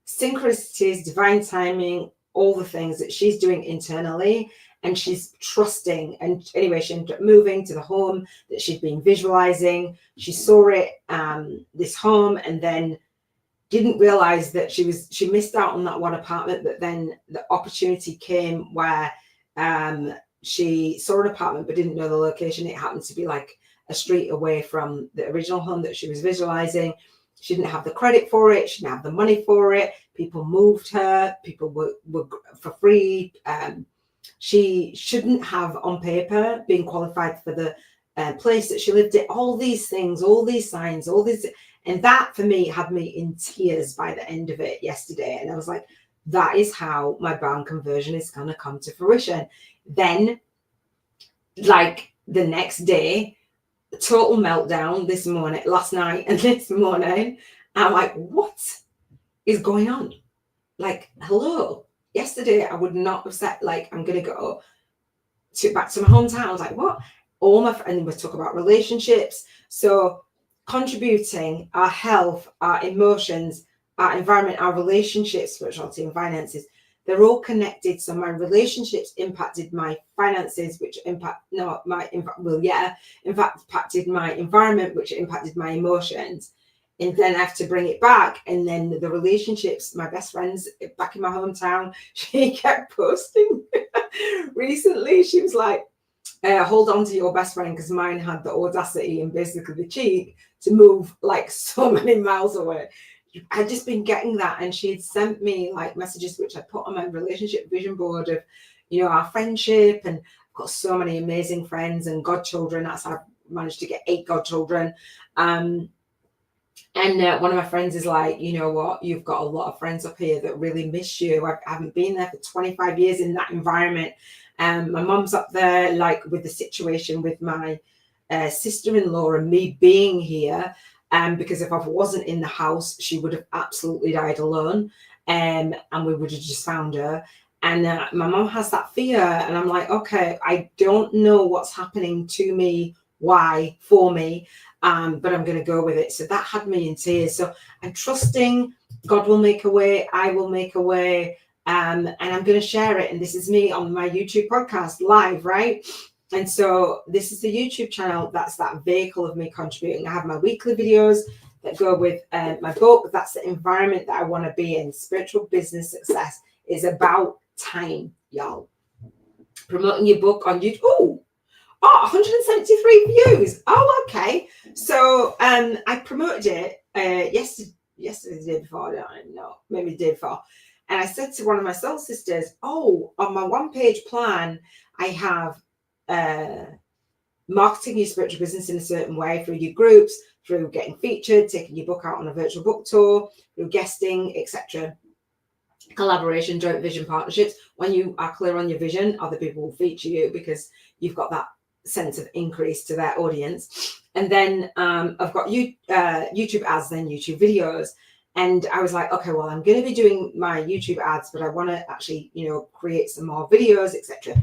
synchronicities, divine timing, all the things that she's doing internally. And she's trusting. And anyway, she ended up moving to the home that she'd been visualizing. She saw it, this home, and then didn't realize that she missed out on that one apartment. But then the opportunity came where she saw an apartment but didn't know the location. It happened to be like a street away from the original home that she was visualizing. She didn't have the credit for it. She didn't have the money for it. People moved her. People were for free. She shouldn't have on paper been qualified for the place that she lived in. All these things, all these signs, all these. And that for me had me in tears by the end of it yesterday. And I was like, that is how my brand conversion is going to come to fruition. Then, like the next day, total meltdown last night and this morning. I'm like, what is going on? Like, hello. Yesterday, I would not have said, like, I'm going to go back to my hometown. I was like, what? All my friends, we talk about relationships. So contributing our health, our emotions, our environment, our relationships, spirituality and finances, they're all connected. So my relationships impacted my finances, which impacted my environment, which impacted my emotions. And then I have to bring it back. And then the relationships, my best friends back in my hometown, she kept posting recently. She was like, hold on to your best friend, because mine had the audacity and basically the cheek to move like so many miles away. I'd just been getting that, and she had sent me like messages which I put on my relationship vision board of, you know, our friendship, and I've got so many amazing friends and godchildren. That's how I managed to get 8 godchildren. And one of my friends is like, you know what, you've got a lot of friends up here that really miss you. I haven't been there for 25 years in that environment. My mum's up there, like with the situation with my sister-in-law and me being here. Because if I wasn't in the house, she would have absolutely died alone. And we would have just found her. And my mum has that fear. And I'm like, okay, I don't know what's happening to me, why, for me, but I'm going to go with it. So that had me in tears. So I'm trusting God will make a way. I will make a way. And I'm going to share it. And this is me on my YouTube podcast live, right? And so this is the YouTube channel. That's that vehicle of me contributing. I have my weekly videos that go with my book. That's the environment that I want to be in. Spiritual business success is about time, y'all. Promoting your book on YouTube. Oh, 173 views. Oh, okay. So I promoted it yesterday, the day before. I don't know, maybe the day before. And I said to one of my soul sisters, oh, on my one-page plan, I have marketing your spiritual business in a certain way through your groups, through getting featured, taking your book out on a virtual book tour, through guesting, etc. Collaboration, joint vision partnerships. When you are clear on your vision, other people will feature you because you've got that sense of increase to their audience. And then I've got YouTube ads, then YouTube videos. And I was like, okay, well, I'm going to be doing my YouTube ads, but I want to actually, you know, create some more videos, etc.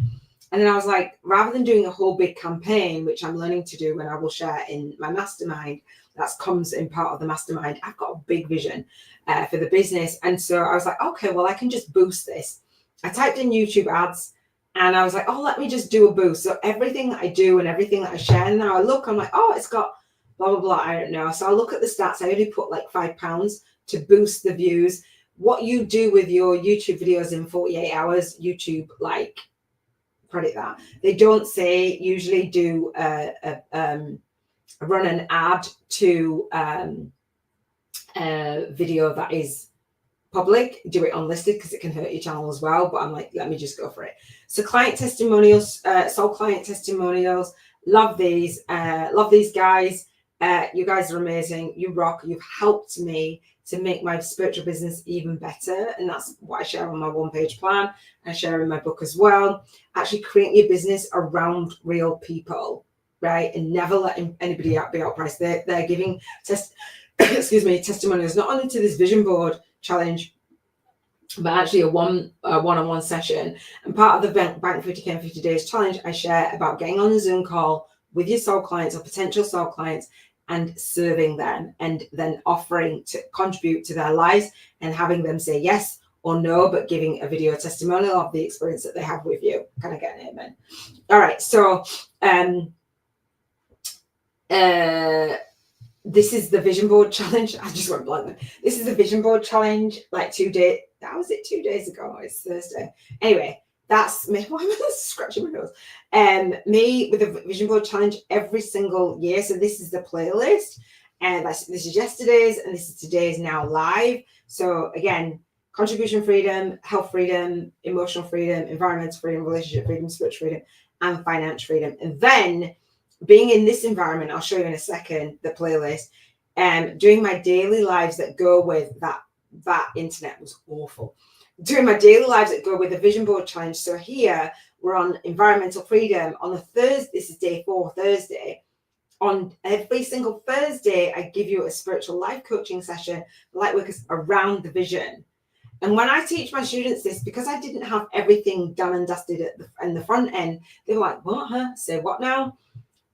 And then I was like, rather than doing a whole big campaign, which I'm learning to do and I will share in my mastermind, that comes in part of the mastermind, I've got a big vision for the business. And so I was like, okay, well, I can just boost this. I typed in YouTube ads and I was like, oh, let me just do a boost. So everything that I do and everything that I share, and now I look, I'm like, oh, it's got blah, blah, blah. I don't know. So I look at the stats. I only put like £5 to boost the views. What you do with your YouTube videos in 48 hours, YouTube like credit that. They don't say usually do run an ad to a video that is public, do it unlisted because it can hurt your channel as well. But I'm like, let me just go for it. So client testimonials, soul client testimonials, love these guys. You guys are amazing. You rock. You've helped me to make my spiritual business even better. And that's what I share on my one-page plan. I share in my book as well. Actually create your business around real people, right? And never letting anybody be outpriced. They're giving testimonials not only to this vision board, challenge, but actually a one-on-one session. And part of the Bank 50K in 50 Days challenge, I share about getting on a Zoom call with your soul clients or potential soul clients and serving them, and then offering to contribute to their lives and having them say yes or no, but giving a video testimonial of the experience that they have with you. Can I get an amen? All right. So this is the vision board challenge. I just went blank. This is the vision board challenge, like 2 days. That was it 2 days ago. It's Thursday. Anyway, that's me. Why am I scratching my nose? Me with a vision board challenge every single year. So this is the playlist, and this is yesterday's, and this is today's now live. So again, contribution freedom, health freedom, emotional freedom, environmental freedom, relationship freedom, spiritual freedom, and financial freedom. And then being in this environment, I'll show you in a second the playlist, doing my daily lives that go with that internet was awful. Doing my daily lives that go with the vision board challenge. So here we're on environmental freedom on a Thursday. This is day 4, Thursday. On every single Thursday, I give you a spiritual life coaching session, Lightworkers, around the vision. And when I teach my students this, because I didn't have everything done and dusted in the front end, they were like, what, huh? Say what now?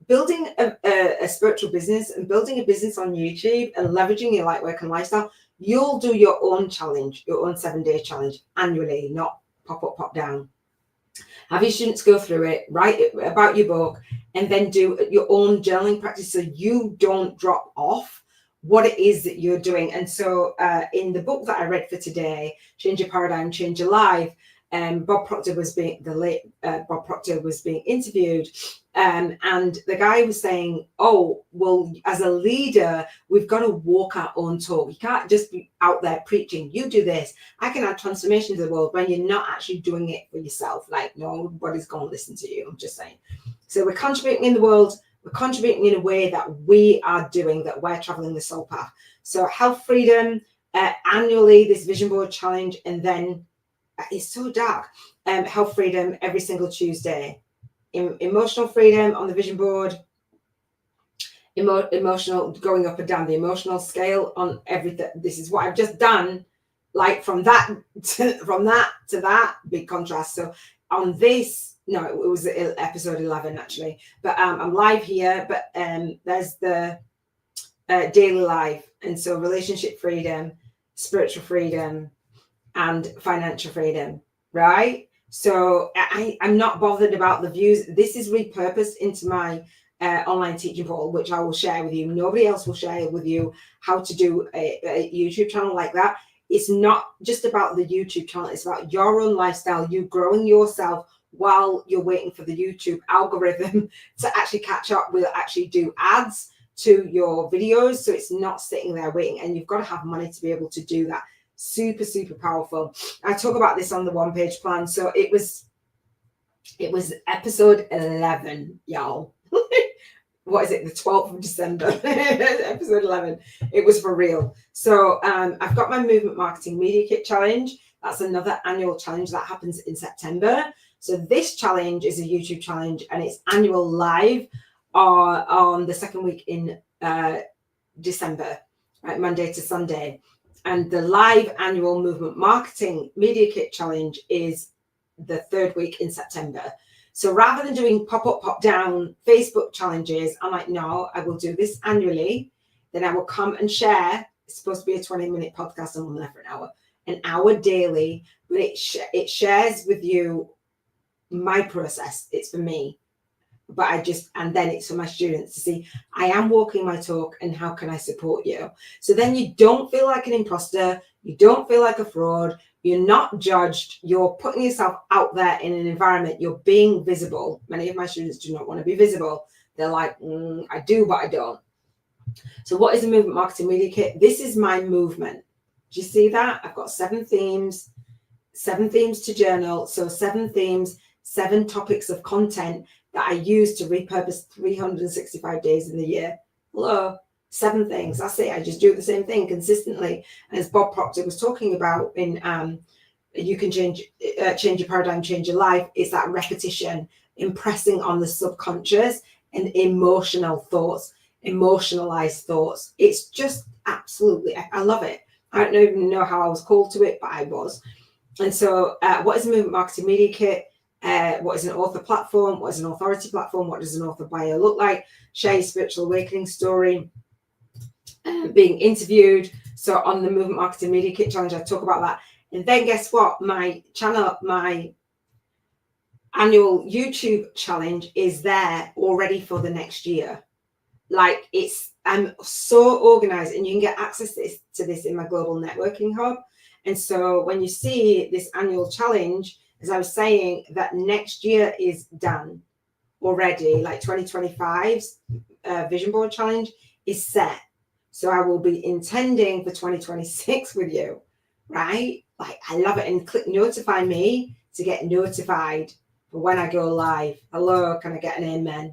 Building a spiritual business and building a business on YouTube and leveraging your light work and lifestyle, you'll do your own challenge, your own 7-day challenge annually, not pop up, pop down. Have your students go through it, write it about your book, and then do your own journaling practice so you don't drop off what it is that you're doing. And so in the book that I read for today, Change Your Paradigm, Change Your Life, Bob Proctor was being interviewed, and the guy was saying, oh, well, as a leader, we've got to walk our own talk. You can't just be out there preaching, you do this, I can add transformation to the world, when you're not actually doing it for yourself. Like, nobody's going to listen to you. I'm just saying. So we're contributing in the world. We're contributing in a way that we are doing, that we're traveling the soul path. So health freedom, annually, this vision board challenge, and then it's so dark. Health freedom every single Tuesday. Emotional freedom on the vision board. Emotional, going up and down the emotional scale on everything. This is what I've just done. Like from that to that, big contrast. So on this, no, it was episode 11 actually. But I'm live here. But there's the daily life, and so relationship freedom, spiritual freedom, and financial freedom, right? So I'm not bothered about the views. This is repurposed into my online teaching portal, which I will share with you. Nobody else will share with you how to do a YouTube channel like that. It's not just about the YouTube channel. It's about your own lifestyle, you growing yourself while you're waiting for the YouTube algorithm to actually catch up. We'll actually do ads to your videos. So it's not sitting there waiting, and you've got to have money to be able to do that. Super, super powerful. I talk about this on the 1-page plan. So it was episode 11, y'all. What is it? The 12th of December, episode 11. It was for real. So I've got my Movement Marketing Media Kit Challenge. That's another annual challenge that happens in September. So this challenge is a YouTube challenge, and it's annual live on the second week in December, right? Monday to Sunday. And the live annual Movement Marketing Media Kit Challenge is the 3rd week in September. So rather than doing pop-up, pop-down Facebook challenges, I'm like, no, I will do this annually. Then I will come and share. It's supposed to be a 20-minute podcast. I'm on there for an hour daily. But it shares with you my process. It's for me. But and then it's for my students to see, I am walking my talk, and how can I support you? So then you don't feel like an imposter. You don't feel like a fraud. You're not judged. You're putting yourself out there in an environment. You're being visible. Many of my students do not want to be visible. They're like, I do, but I don't. So what is a Movement Marketing Media Kit? This is my movement. Do you see that? I've got 7 themes to journal. So 7 themes, 7 topics of content that I use to repurpose 365 days in the year. Hello, 7 things. That's it. I just do the same thing consistently. And as Bob Proctor was talking about in You Can Change Your Paradigm, Change Your Life, it's that repetition, impressing on the subconscious and emotionalized thoughts. It's just absolutely, I love it. I don't even know how I was called to it, but I was. And so what is a movement marketing media kit? What is an author platform? What is an authority platform? What does an author bio look like? Share your spiritual awakening story. Being interviewed. So on the Movement Marketing Media Kit Challenge, I talk about that. And then guess what? My channel, my annual YouTube challenge is there already for the next year. Like I'm so organized, and you can get access to this in my global networking hub. And so when you see this annual challenge, as I was saying, that next year is done already, like 2025's vision board challenge is set. So I will be intending for 2026 with you, right? Like, I love it. And click notify me to get notified for when I go live. Hello, can I get an amen?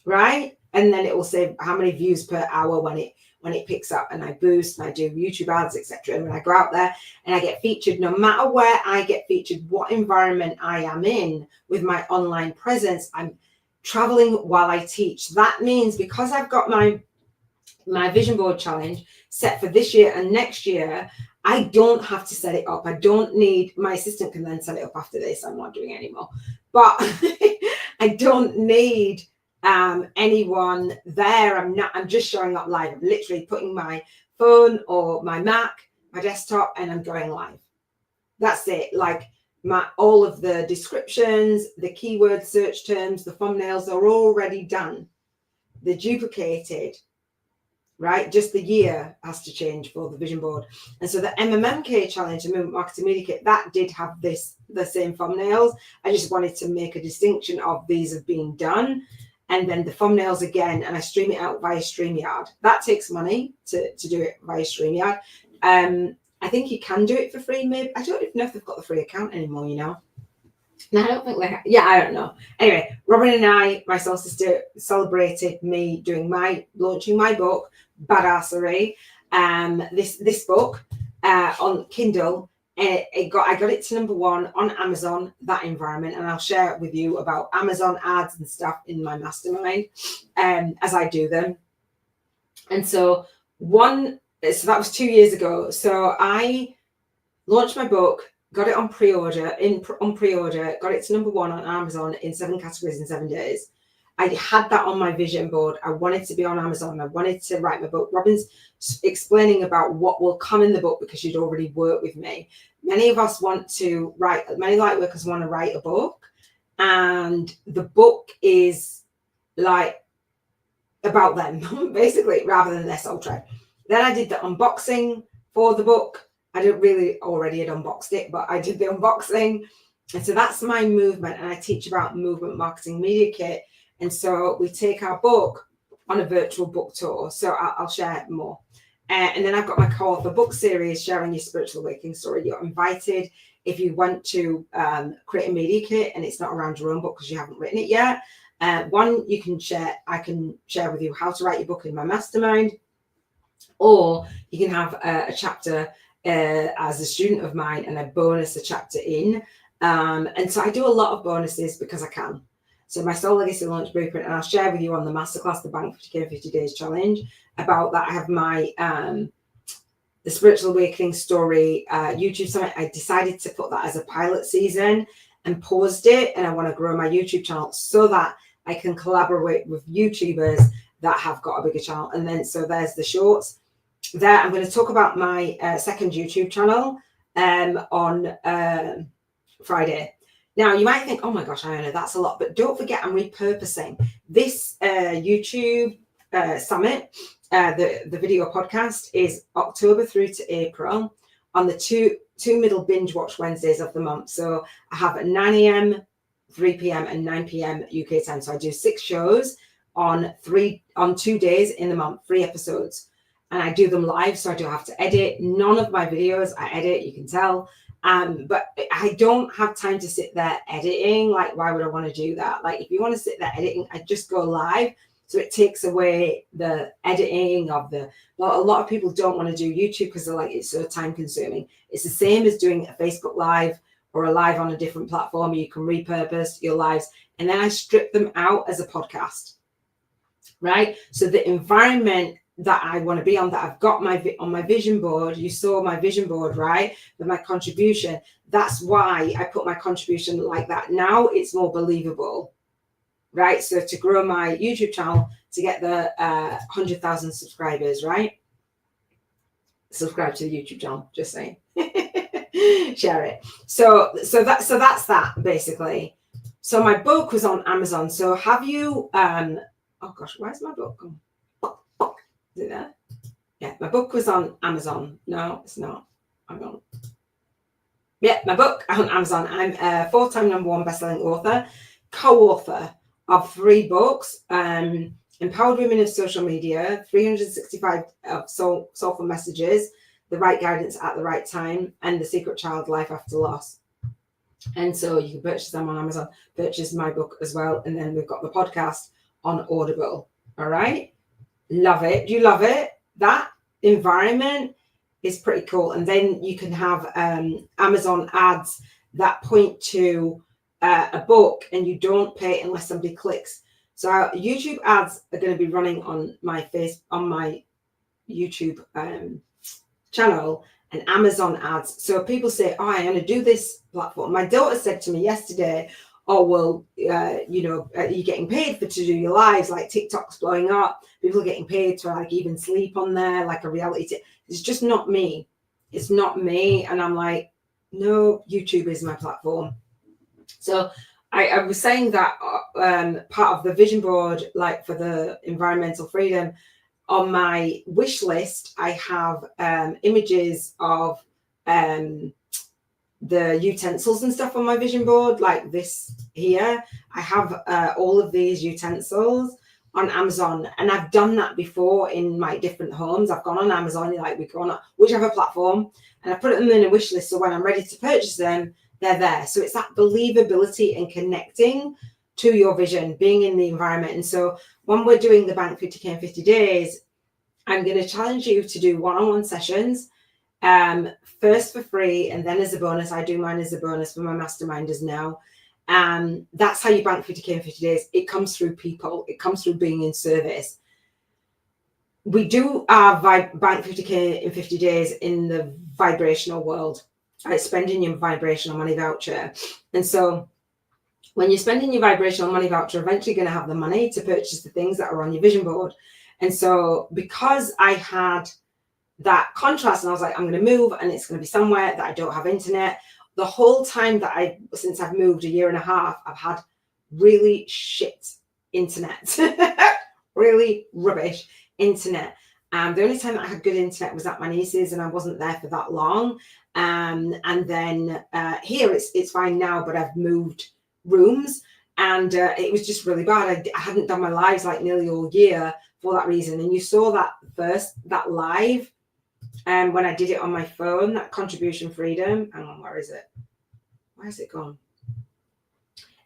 Right? And then it will say how many views per hour when it picks up, and I boost and I do YouTube ads, etc. And when I go out there and I get featured, no matter where I get featured, what environment I am in with my online presence, I'm traveling while I teach. That means because I've got my vision board challenge set for this year and next year, I don't have to set it up. I don't need, my assistant can then set it up after this. I'm not doing it anymore, but I don't need anyone there. I'm just showing up live. I'm literally putting my phone or my Mac, my desktop, and I'm going live. That's it. Like all of the descriptions, the keyword search terms, the thumbnails are already done. They're duplicated. Right, just the year has to change for the vision board. And so the MMMK challenge, the Movement Marketing Media Kit, that did have the same thumbnails. I just wanted to make a distinction of these have been done, and then the thumbnails again, and I stream it out via StreamYard. That takes money to do it via StreamYard. I think you can do it for free. Maybe I don't even know if they've got the free account anymore. You know. No, I don't think they have. Yeah, I don't know. Anyway, Robin and I, my soul sister, celebrated me launching my book, Badassery. This book on Kindle. I got it to #1 on Amazon, that environment, and I'll share with you about Amazon ads and stuff in my mastermind as I do them. And so that was 2 years ago. So I launched my book. Got it on pre-order, got it to #1 on Amazon in 7 categories in 7 days. I had that on my vision board. I wanted to be on Amazon. I wanted to write my book. Robin's explaining about what will come in the book because she'd already worked with me. Many of us want to write, many Lightworkers want to write a book, and the book is like about them, basically, rather than their soul tribe. Then I did the unboxing for the book. I didn't really already had unboxed it, but I did the unboxing. And so that's my movement. And I teach about Movement Marketing Media Kit. And so we take our book on a virtual book tour. So I'll share more. And then I've got my co-author book series, Sharing Your Spiritual Awakening Story. You're invited if you want to create a media kit and it's not around your own book because you haven't written it yet. One, I can share with you how to write your book in my mastermind, or you can have a chapter as a student of mine and I bonus a chapter in. And so I do a lot of bonuses because I can. So my Soul Legacy Launch Blueprint, and I'll share with you on the masterclass, the Bank 50K 50 Days Challenge, about that. I have my the Spiritual Awakening Story YouTube Summit. I decided to put that as a pilot season and paused it, and I want to grow my YouTube channel so that I can collaborate with YouTubers that have got a bigger channel. And then so there's the shorts. There, I'm going to talk about my second YouTube channel on Friday. Now, you might think, oh my gosh, Iona, that's a lot. But don't forget, I'm repurposing this YouTube summit. The video podcast is October through to April on the two middle binge watch Wednesdays of the month. So I have at 9 a.m., 3 p.m. and 9 p.m. UK time. So I do 6 shows on 2 days in the month, 3 episodes. And I do them live, so I don't have to edit. None of my videos I edit, you can tell. But I don't have time to sit there editing. Like, why would I want to do that? Like, if you want to sit there editing, I just go live. So it takes away the editing of well, a lot of people don't want to do YouTube because they're like, it's so time consuming. It's the same as doing a Facebook Live or a live on a different platform. You can repurpose your lives. And then I strip them out as a podcast, right? So the environment that I want to be on, that I've got on my vision board. You saw my vision board, right? With my contribution. That's why I put my contribution like that. Now it's more believable, right? So to grow my YouTube channel, to get the 100,000 subscribers, right? Subscribe to the YouTube channel, just saying. Share it. So that's that basically. So my book was on Amazon. So have you oh gosh, where's my book gone? Is it there? Yeah, my book was on Amazon. No, it's not. Hang on. Yeah, my book on Amazon. I'm a 4-time #1 bestselling author, co-author of 3 books. Empowered Women of Social Media, 365 of soulful messages, The Right Guidance at the Right Time, and The Secret Child, Life After Loss. And so you can purchase them on Amazon, purchase my book as well. And then we've got the podcast on Audible. All right. Love it. Do you love it? That environment is pretty cool. And then you can have Amazon ads that point to a book, and you don't pay unless somebody clicks. So YouTube ads are going to be running on my YouTube channel, and Amazon ads. So people say, oh, I'm going to do this platform. My daughter said to me yesterday, oh, well, you know, are you getting paid to do your lives? Like TikTok's blowing up. People are getting paid to like even sleep on there, like a reality. It's just not me. It's not me. And I'm like, no, YouTube is my platform. So I was saying that part of the vision board, like for the environmental freedom, on my wish list, I have images of the utensils and stuff on my vision board, like this here. I have all of these utensils on Amazon, and I've done that before in my different homes. I've gone on Amazon, like we go on whichever platform, and I put them in a wish list. So when I'm ready to purchase them, they're there. So it's that believability and connecting to your vision, being in the environment. And so when we're doing the Bank 50K in 50 days, I'm going to challenge you to do one-on-one sessions, first for free, and then as a bonus. I do mine as a bonus for my masterminders now. That's how you bank 50K in 50 days. It comes through people. It comes through being in service. We do our bank 50K in 50 days in the vibrational world. It's spending your vibrational money voucher. And so when you're spending your vibrational money voucher, eventually you're going to have the money to purchase the things that are on your vision board. And so because I had that contrast, and I was like, I'm going to move, and it's going to be somewhere that I don't have internet. The whole time that since I've moved a year and a half, I've had really shit internet, really rubbish internet. The only time that I had good internet was at my niece's, and I wasn't there for that long. And then here it's fine now, but I've moved rooms, and it was just really bad. I hadn't done my lives like nearly all year for that reason. And you saw that live when I did it on my phone, that contribution freedom. Hang on, where is it? Where is it gone?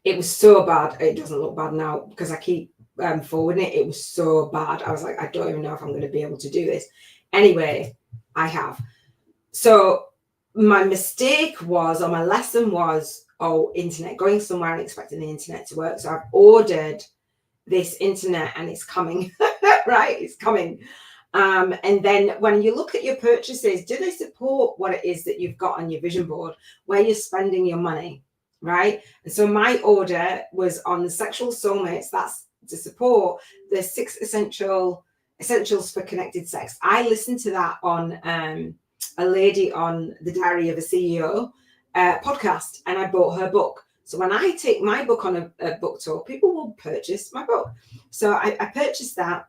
It was so bad. It doesn't look bad now because I keep forwarding it. It was so bad. I was like, I don't even know if I'm going to be able to do this. Anyway, I have. So my mistake was, or my lesson was, internet, going somewhere and expecting the internet to work. So I've ordered this internet and it's coming, right? It's coming. And then when you look at your purchases, do they support what it is that you've got on your vision board, where you're spending your money, right? And so my order was on the sexual soulmates. That's to support the 6 essentials for connected sex. I listened to that on a lady on the Diary of a CEO podcast, and I bought her book. So when I take my book on a book tour, people will purchase my book. So I purchased that,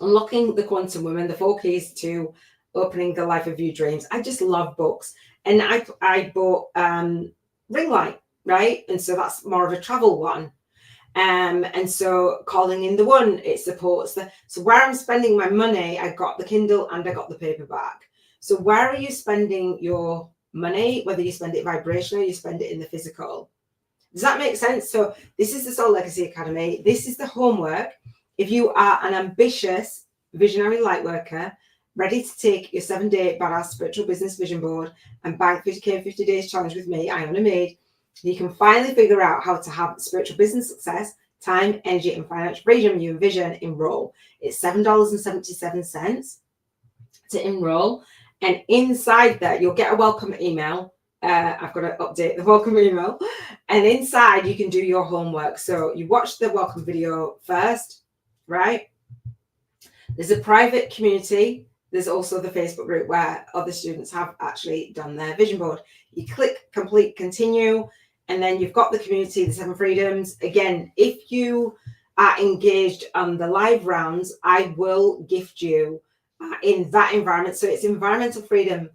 Unlocking the Quantum Woman, the 4 keys to opening the life of your dreams. I just love books. And I bought Ring Light, right? And so that's more of a travel one. And so Calling in the One, it supports so where I'm spending my money, I got the Kindle and I got the paperback. So where are you spending your money, whether you spend it vibrationally or you spend it in the physical? Does that make sense? So this is the Soul Legacy Academy. This is the homework. If you are an ambitious, visionary light worker, ready to take your 7-day badass spiritual business vision board and bank 50K in 50 days challenge with me, Iona Meade, you can finally figure out how to have spiritual business success, time, energy, and financial freedom you envision, enroll. It's $7.77 to enroll. And inside that, you'll get a welcome email. I've got to update the welcome email. And inside, you can do your homework. So you watch the welcome video first, right? There's a private community. There's also the Facebook group where other students have actually done their vision board. You click complete, continue, and then you've got the community, the 7 freedoms. Again, if you are engaged on the live rounds, I will gift you in that environment. So it's environmental freedom,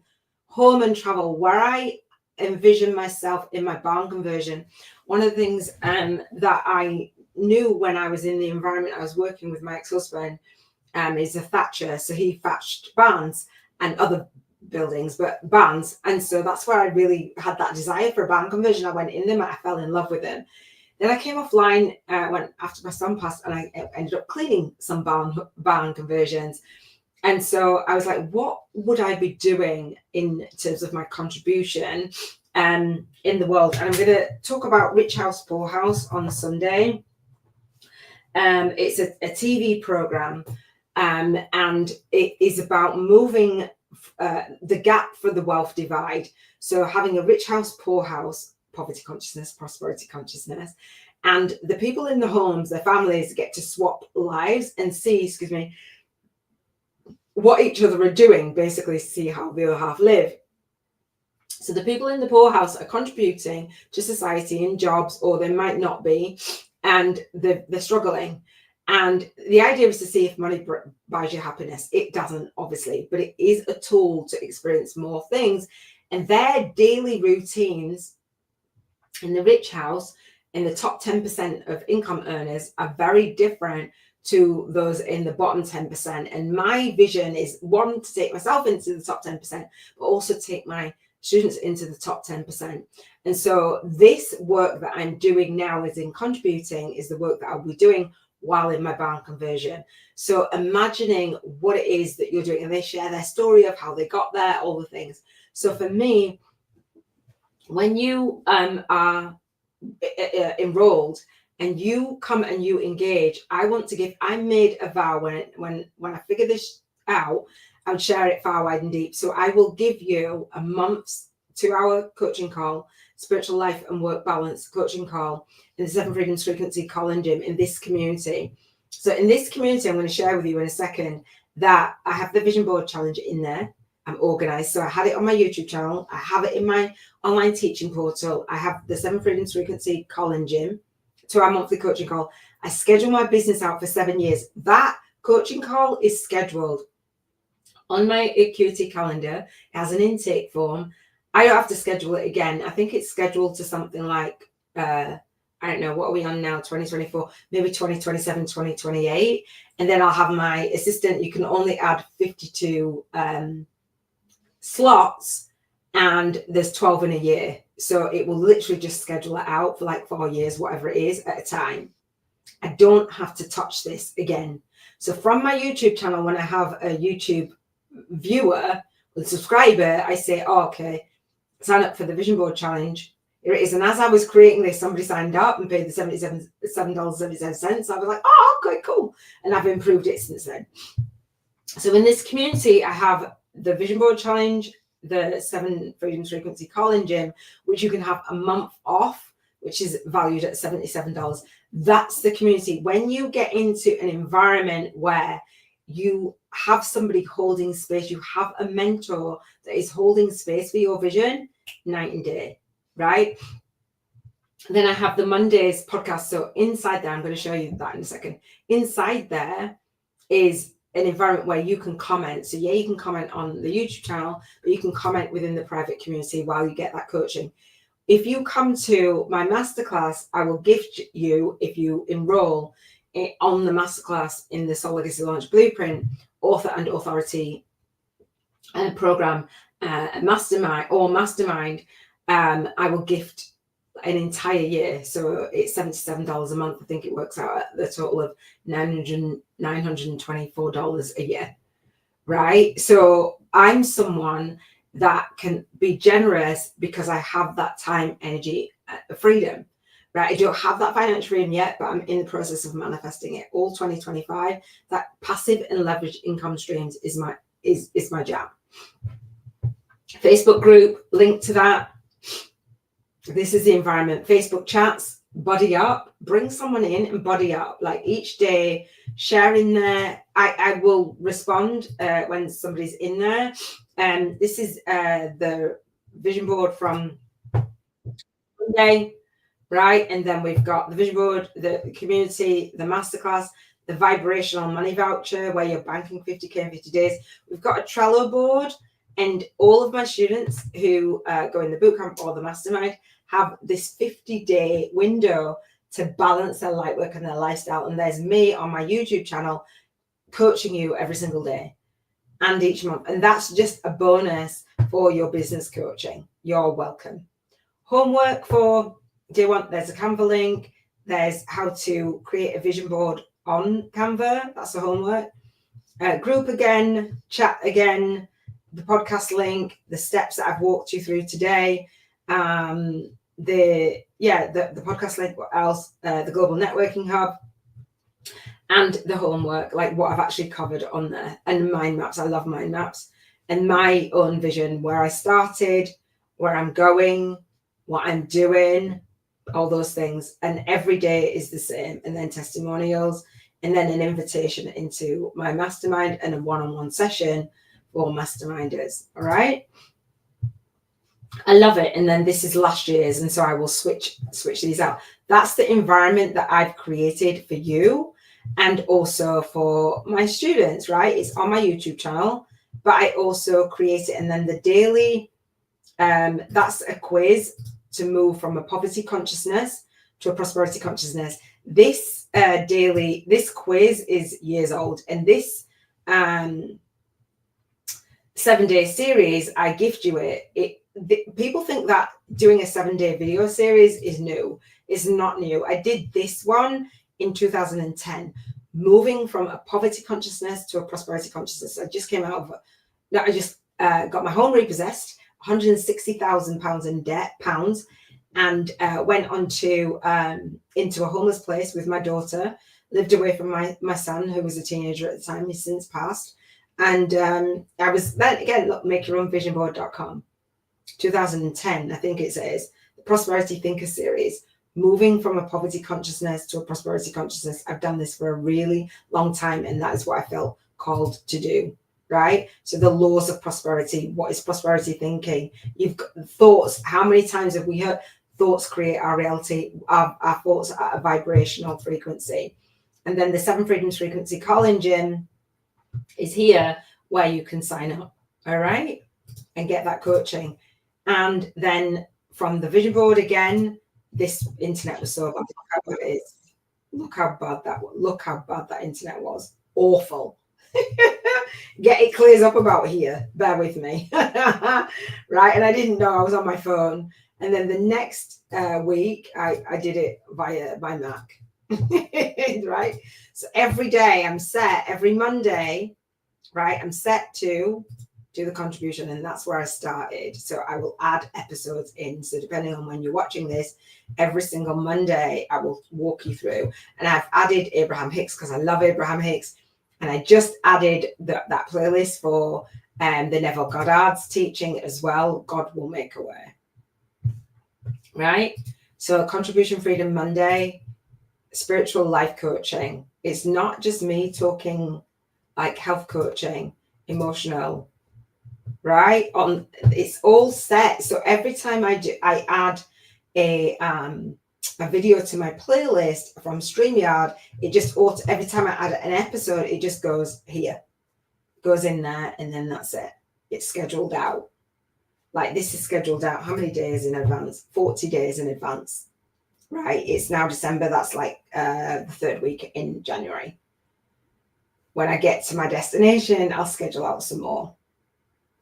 home and travel, where I envision myself in my barn conversion. One of the things that I knew when I was in the environment I was working with my ex-husband is a thatcher. So he thatched barns and other buildings, but barns. And so that's where I really had that desire for a barn conversion. I went in them, I fell in love with them. Then I came offline when after my son passed, and I ended up cleaning some barn conversions. And so I was like, what would I be doing in terms of my contribution in the world? And I'm going to talk about Rich House, Poor House on Sunday. It's a TV program, and it is about moving the gap for the wealth divide. So having a rich house, poor house, poverty consciousness, prosperity consciousness, and the people in the homes, their families get to swap lives and see, what each other are doing, basically see how the other half live. So the people in the poor house are contributing to society in jobs, or they might not be, and they're struggling. And the idea is to see if money buys you happiness. It doesn't, obviously, but it is a tool to experience more things. And their daily routines in the rich house, in the top 10% of income earners, are very different to those in the bottom 10%. And my vision is, one, to take myself into the top 10%, but also take my students into the top 10%. And so this work that I'm doing now is in contributing, is the work that I'll be doing while in my barn conversion. So imagining what it is that you're doing, and they share their story of how they got there, all the things. So for me, when you are enrolled and you come and you engage, I made a vow when I figured this out, I would share it far, wide and deep. So I will give you a month's 2-hour coaching call, spiritual life and work balance coaching call in the 7 Freedoms Frequency call and gym in this community. So in this community, I'm going to share with you in a second that I have the vision board challenge in there. I'm organized. So I had it on my YouTube channel. I have it in my online teaching portal. I have the 7 Freedoms Frequency call and gym, 2-hour monthly coaching call. I schedule my business out for 7 years. That coaching call is scheduled on my Acuity calendar. It has an intake form. I don't have to schedule it again. I think it's scheduled to something like, I don't know, what are we on now? 2024, maybe 2027, 2028. And then I'll have my assistant. You can only add 52 slots, and there's 12 in a year. So it will literally just schedule it out for like 4 years, whatever it is at a time. I don't have to touch this again. So from my YouTube channel, when I have a YouTube viewer or subscriber, I say, oh, okay, sign up for the vision board challenge. Here it is. And as I was creating this, somebody signed up and paid the $7.77. I was like, oh, okay, cool. And I've improved it since then. So in this community, I have the vision board challenge, the 7 Freedoms Frequency call-in gym, which you can have a month off, which is valued at $77. That's the community. When you get into an environment where you have somebody holding space, you have a mentor that is holding space for your vision night and day, right? Then I have the Mondays podcast. So inside there, I'm going to show you that in a second. Inside there is an environment where you can comment. So yeah, you can comment on the YouTube channel, but you can comment within the private community while you get that coaching. If you come to my masterclass, I will gift you, if you enroll on the masterclass in the Soul Legacy Launch Blueprint, Author and Authority program, mastermind, I will gift an entire year. So it's $77 a month. I think it works out at the total of $924 a year, right? So I'm someone that can be generous because I have that time, energy, freedom. right? I don't have that financial freedom yet, but I'm in the process of manifesting it. All 2025, that passive and leveraged income streams is my jam. Facebook group, link to that. This is the environment. Facebook chats, body up, bring someone in and body up. Like each day, share in there. I will respond when somebody's in there. This is the vision board from Monday, right? And then we've got the vision board, the community, the masterclass, the vibrational money voucher where you're banking 50K in 50 days. We've got a Trello board, and all of my students who go in the bootcamp or the mastermind have this 50-day window to balance their light work and their lifestyle. And there's me on my YouTube channel coaching you every single day and each month. And that's just a bonus for your business coaching. You're welcome. Homework for day one, there's a Canva link. There's how to create a vision board on Canva. That's the homework. Group again, chat again, the podcast link, the steps that I've walked you through today. The podcast link, what else? The Global Networking Hub, and the homework, like what I've actually covered on there, and mind maps. I love mind maps, and my own vision, where I started, where I'm going, what I'm doing, all those things. And every day is the same. And then testimonials, and then an invitation into my mastermind and a one-on-one session for masterminders. All right. I love it. And then this is last year's, and so I will switch these out. That's the environment that I've created for you and also for my students, right? It's on my YouTube channel, but I also create it. And then the daily, that's a quiz to move from a poverty consciousness to a prosperity consciousness. This this quiz is years old, and this 7-day series, I gift you it. People think that doing a 7-day video series is new. It's not new. I did this one in 2010, moving from a poverty consciousness to a prosperity consciousness. I just came out of I just got my home repossessed, £160,000 in debt, and went on to into a homeless place with my daughter, lived away from my son, who was a teenager at the time. He's since passed. And I was then again, look, makeyourownvisionboard.com. 2010, I think it says, the Prosperity Thinker series, moving from a poverty consciousness to a prosperity consciousness. I've done this for a really long time, and that is what I felt called to do, right? So the laws of prosperity, what is prosperity thinking? You've got thoughts. How many times have we heard thoughts create our reality? Our thoughts are at a vibrational frequency. And then the 7 Freedoms Frequency Calling Gym is here, where you can sign up, all right, and get that coaching. And then from the vision board again, this internet was so bad. Look how bad it is. Look how bad that internet was. Awful. It clears up about here. Bear with me. Right. And I didn't know I was on my phone. And then the next week, I did it via my Mac. Right. So every day I'm set, every Monday, right, I'm set to do the contribution, and that's where I started. So I will add episodes in. So depending on when you're watching this, every single Monday I will walk you through. And I've added Abraham Hicks because I love Abraham Hicks. And I just added that playlist for the Neville Goddard's teaching as well. God will make a way. Right? So Contribution Freedom Monday, spiritual life coaching. It's not just me talking like health coaching, emotional, right? It's all set. So every time I add a video to my playlist from StreamYard, it just every time I add an episode, it just goes here, goes in there, and then that's it. It's scheduled out. Like this is scheduled out. How many days in advance? 40 days in advance, right? It's now December. That's like the 3rd week in January. When I get to my destination, I'll schedule out some more.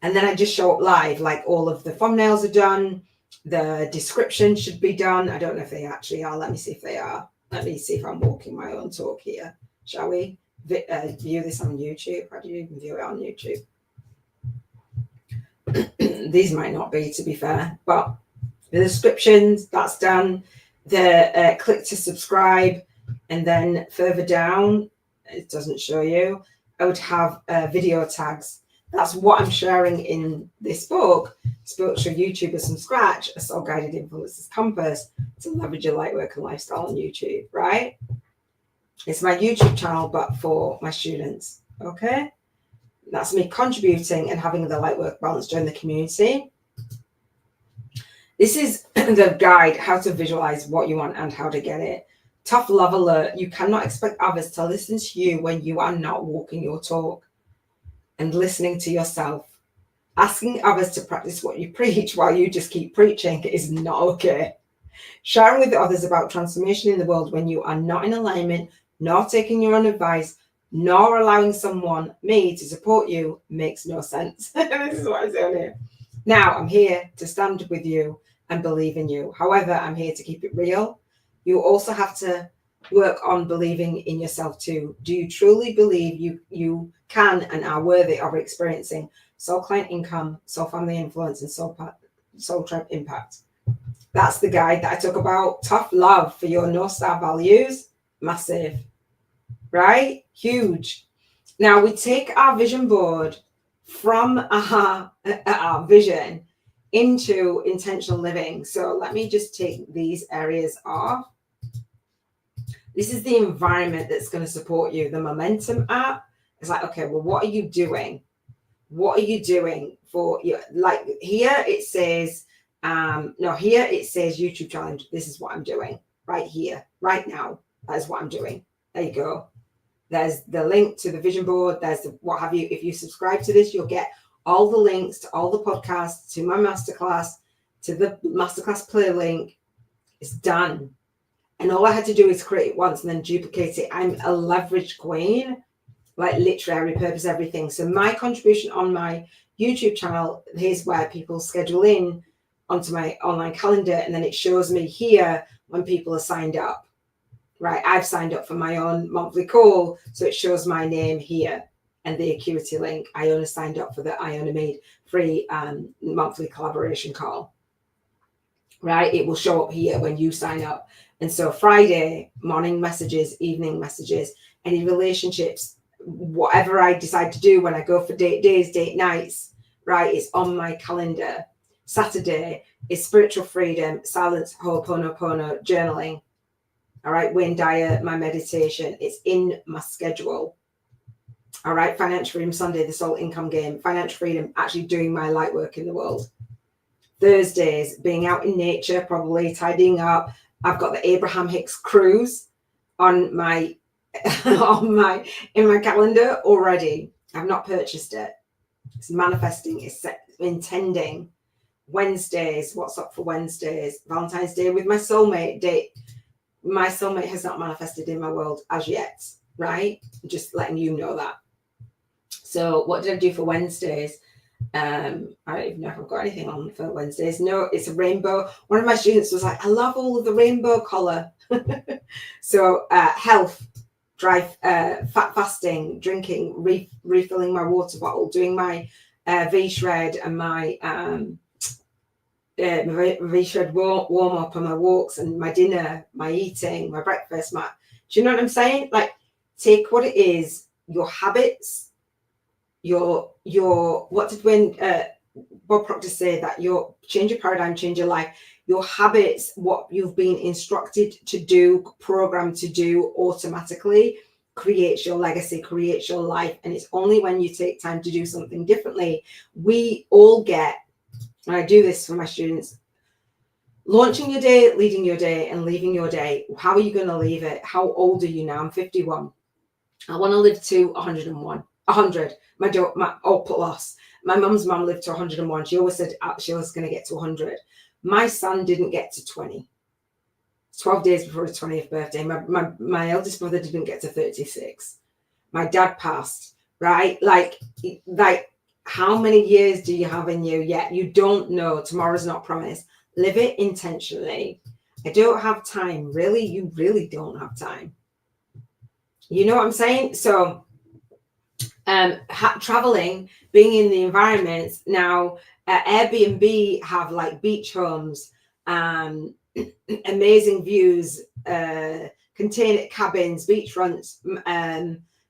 And then I just show up live, like all of the thumbnails are done. The description should be done. I don't know if they actually are. Let me see if they are. Let me see if I'm walking my own talk here. Shall we view this on YouTube? How do you even view it on YouTube? These might not be, to be fair, but the descriptions, that's done. the click to subscribe, and then further down, it doesn't show you, I would have video tags. That's what I'm sharing in this book, Spiritual YouTubers from Scratch, a Soul Guided Influencers Compass to leverage your light work and lifestyle on YouTube, right? It's my YouTube channel, but for my students, okay? That's me contributing and having the light work balance during the community. This is the guide, how to visualize what you want and how to get it. Tough love alert. You cannot expect others to listen to you when you are not walking your talk and listening to yourself. Asking others to practice what you preach while you just keep preaching is not okay. Sharing with others about transformation in the world when you are not in alignment, nor taking your own advice, nor allowing someone, me, to support you makes no sense. This is what I'm saying here. Now, I'm here to stand with you and believe in you. However, I'm here to keep it real. You also have to work on believing in yourself too. Do you truly believe you can and are worthy of experiencing soul client income, soul family influence, and soul tribe impact? That's the guide that I talk about. Tough love for your North Star values. Massive, right? Huge. Now we take our vision board from our vision into intentional living. So let me just take these areas off. This is the environment that's going to support you. The momentum app is like, okay, well, what are you doing? What are you doing for you? Like here it says, here it says YouTube challenge. This is what I'm doing right here, right now. That is what I'm doing. There you go. There's the link to the vision board. There's the what have you. If you subscribe to this, you'll get all the links to all the podcasts, to my masterclass, to the masterclass play link. It's done. And all I had to do is create it once and then duplicate it. I'm a leverage queen, like literally repurpose everything. So my contribution on my YouTube channel, here's where people schedule in onto my online calendar. And then it shows me here when people are signed up, right? I've signed up for my own monthly call. So it shows my name here and the Acuity link. Iona signed up for the Iona Meade free monthly collaboration call, right? It will show up here when you sign up. And so Friday, morning messages, evening messages, any relationships, whatever I decide to do when I go for date days, date nights, right? It's on my calendar. Saturday is spiritual freedom, silence, ho'oponopono, journaling. All right, Wayne Dyer, my meditation. It's in my schedule. All right, financial freedom Sunday, the soul income game. Financial freedom, actually doing my light work in the world. Thursdays, being out in nature, probably tidying up. I've got the Abraham Hicks cruise on my in my calendar already. I've not purchased it. It's manifesting, it's intending. Wednesdays, what's up for Wednesdays? Valentine's Day with my soulmate date. My soulmate has not manifested in my world as yet, right? Just letting you know that. So what did I do for Wednesdays? I don't even know if I've got anything on for Wednesdays. No, it's a rainbow. One of my students was like, I love all of the rainbow color. So health, fat fasting, drinking, refilling my water bottle, doing my V-shred and my V-shred warm up and my walks and my dinner, my eating, my breakfast, do you know what I'm saying? Like, take what it is, your habits, your what did when Bob Proctor say that your change your paradigm, change your life, your habits, what you've been instructed to do, programmed to do automatically creates your legacy, creates your life. And it's only when you take time to do something differently. We all get, and I do this for my students, launching your day, leading your day, and leaving your day. How are you going to leave it? How old are you now? I'm 51. I want to live to 101. 100. My plus. My mum's mum lived to 101. She always said she was going to get to 100. My son didn't get to 20. 12 days before his 20th birthday. My eldest brother didn't get to 36. My dad passed, right? Like how many years do you have in you yet? You don't know. Tomorrow's not promised. Live it intentionally. I don't have time. Really? You really don't have time. You know what I'm saying? So traveling, being in the environments now, Airbnb have like beach homes, amazing views, container cabins, beachfronts,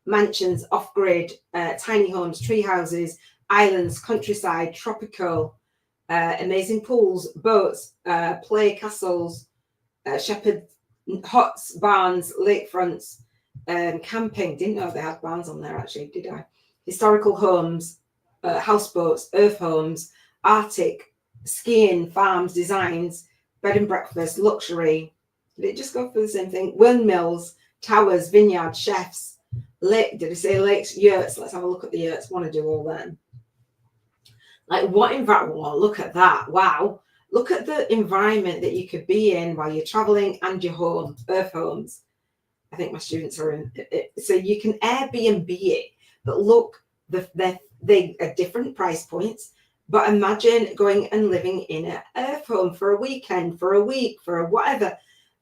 mansions, off-grid, tiny homes, tree houses, islands, countryside, tropical, amazing pools, boats, play castles, shepherd huts, barns, lakefronts, camping. Didn't know they had barns on there actually, did I? Historical homes, houseboats, earth homes, Arctic, skiing, farms, designs, bed and breakfast, luxury. Did it just go for the same thing? Windmills, towers, vineyards, chefs, lake. Did I say lakes? Yurts. Let's have a look at the yurts. Want to do all them? Like what environment? Well, look at that. Wow. Look at the environment that you could be in while you're traveling and your home, earth homes. I think my students are in it. So you can Airbnb it, but look, they are different price points. But imagine going and living in an earth home for a weekend, for a week, for a whatever.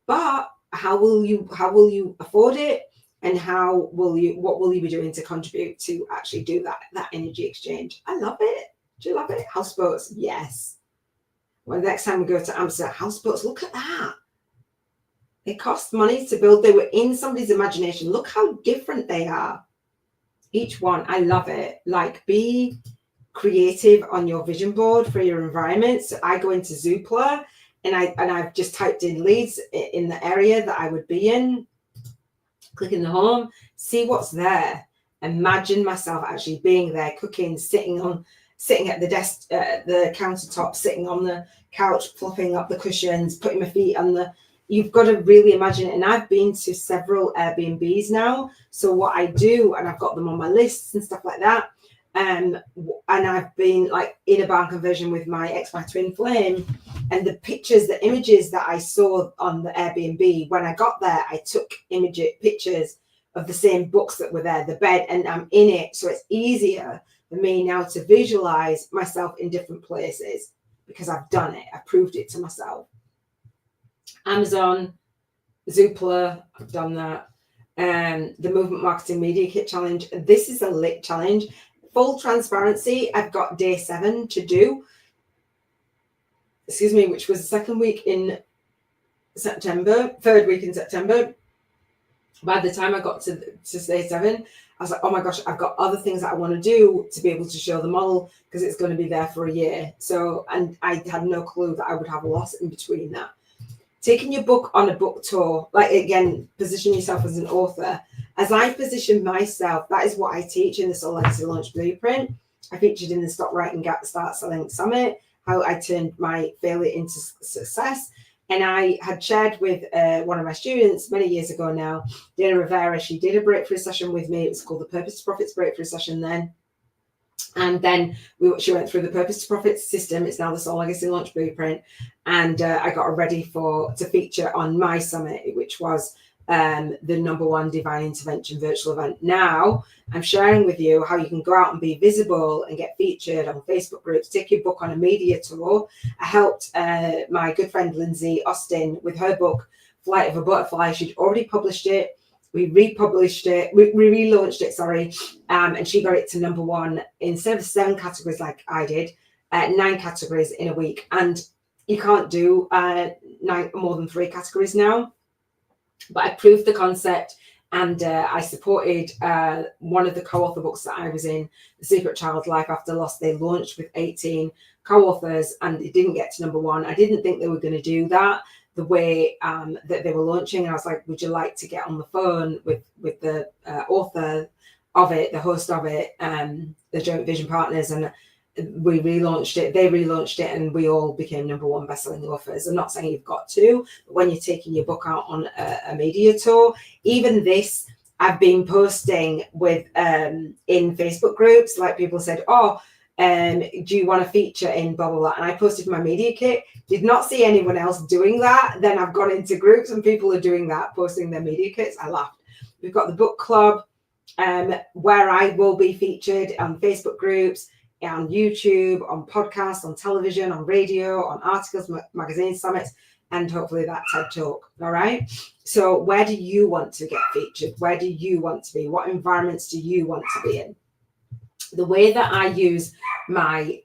But how will you afford it? And what will you be doing to contribute to actually do that energy exchange? I love it. Do you love it? Houseboats, yes. Well, next time we go to Amsterdam, houseboats, look at that. It cost money to build. They were in somebody's imagination. Look how different they are. Each one, I love it. Like, be creative on your vision board for your environment. So I go into Zoopla and I've just typed in Leeds in the area that I would be in. Click in the home, see what's there. Imagine myself actually being there, cooking, sitting at the desk, the countertop, sitting on the couch, fluffing up the cushions, putting my feet on the. You've got to really imagine it. And I've been to several Airbnbs now. So what I do, and I've got them on my lists and stuff like that. And I've been like in a barn conversion with my twin flame, and the images that I saw on the Airbnb, when I got there, I took pictures of the same books that were there, the bed, and I'm in it. So it's easier for me now to visualize myself in different places because I've done it. I proved it to myself. Amazon, Zoopla, I've done that. The Movement Marketing Media Kit Challenge. This is a lit challenge. Full transparency, I've got day 7 to do. Excuse me, which was the second week in September, third week in September. By the time I got to day 7, I was like, oh my gosh, I've got other things that I want to do to be able to show the model because it's going to be there for a year. So, and I had no clue that I would have a loss in between that. Taking your book on a book tour, like again, position yourself as an author. As I position myself, that is what I teach in the Soul Legacy Launch Blueprint. I featured in the Stop Writing, Start Selling Summit, how I turned my failure into success. And I had shared with one of my students many years ago now, Dana Rivera. She did a breakthrough session with me. It was called the Purpose to Profits breakthrough session then. And then she went through the Purpose to Profits system. It's now the Soul Legacy Launch Blueprint. And I got her ready to feature on my summit, which was the #1 Divine Intervention virtual event. Now I'm sharing with you how you can go out and be visible and get featured on Facebook groups, take your book on a media tour. I helped my good friend Lindsay Austin with her book, Flight of a Butterfly. She'd already published it. We republished it, we relaunched it, sorry, and she got it to #1 instead of 7 categories like I did, 9 categories in a week. And you can't do more than 3 categories now. But I proved the concept, and I supported one of the co-author books that I was in, The Secret Child Life After Loss. They launched with 18 co-authors, and it didn't get to #1. I didn't think they were going to do that the way that they were launching. And I was like, would you like to get on the phone with the author of it, the host of it, the joint vision partners? And we relaunched it, they relaunched it, and we all became #1 bestselling authors. I'm not saying you've got to, but when you're taking your book out on a media tour, even this, I've been posting with in Facebook groups, like people said, do you want to feature in blah, blah, blah? And I posted my media kit, did not see anyone else doing that. Then I've gone into groups and people are doing that, posting their media kits. I laughed. We've got the book club where I will be featured on Facebook groups, on YouTube, on podcasts, on television, on radio, on articles, magazines, summits, and hopefully that TED Talk. All right. So where do you want to get featured? Where do you want to be? What environments do you want to be in? The way that I use my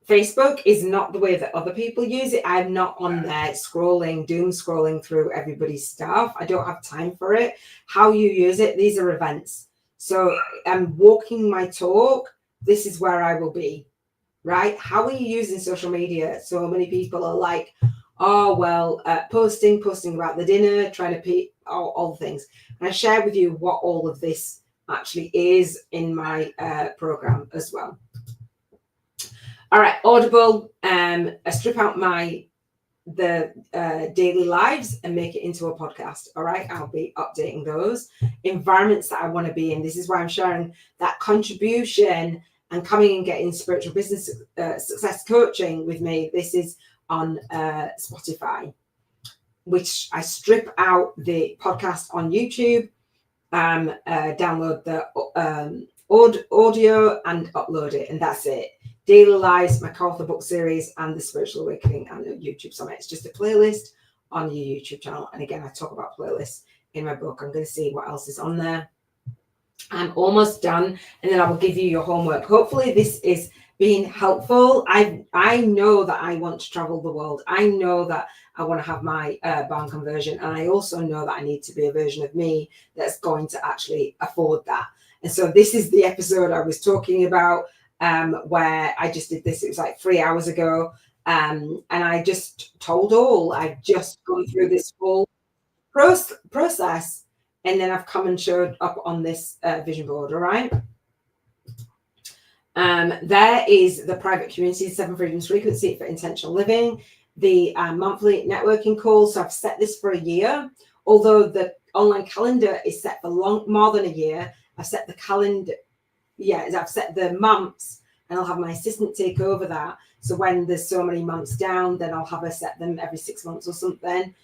Facebook is not the way that other people use it. I'm not on there doom scrolling through everybody's stuff. I don't have time for it. How you use it, these are events. So I'm walking my talk. This is where I will be, right? How are you using social media? So many people are like, oh, well, posting about the dinner, trying to pay all the things. And I share with you what all of this actually is in my program as well. All right, Audible, I strip out the daily lives and make it into a podcast. All right, I'll be updating those environments that I want to be in. This is why I'm sharing that contribution and coming and getting spiritual business success coaching with me. This is on Spotify, which I strip out the podcast on YouTube, download the audio and upload it, and that's it. Daily Lives, my co-author book series, and the Spiritual Awakening and the YouTube Summit. It's just a playlist on your YouTube channel. And again, I talk about playlists in my book. I'm going to see what else is on there. I'm almost done, and then I will give you your homework. Hopefully this is being helpful. I know that I want to travel the world. I know that I want to have my barn conversion, and I also know that I need to be a version of me that's going to actually afford that. And so this is the episode I was talking about, where I just did this. It was like 3 hours ago, and I just told all. I've just gone through this whole process, and then I've come and showed up on this vision board. All right. There is the private community, 7 Freedoms Frequency for Intentional Living, the monthly networking call. So I've set this for a year, although the online calendar is set for more than a year. I've set the calendar. Yeah, I've set the months, and I'll have my assistant take over that. So when there's so many months down, then I'll have her set them every 6 months or something.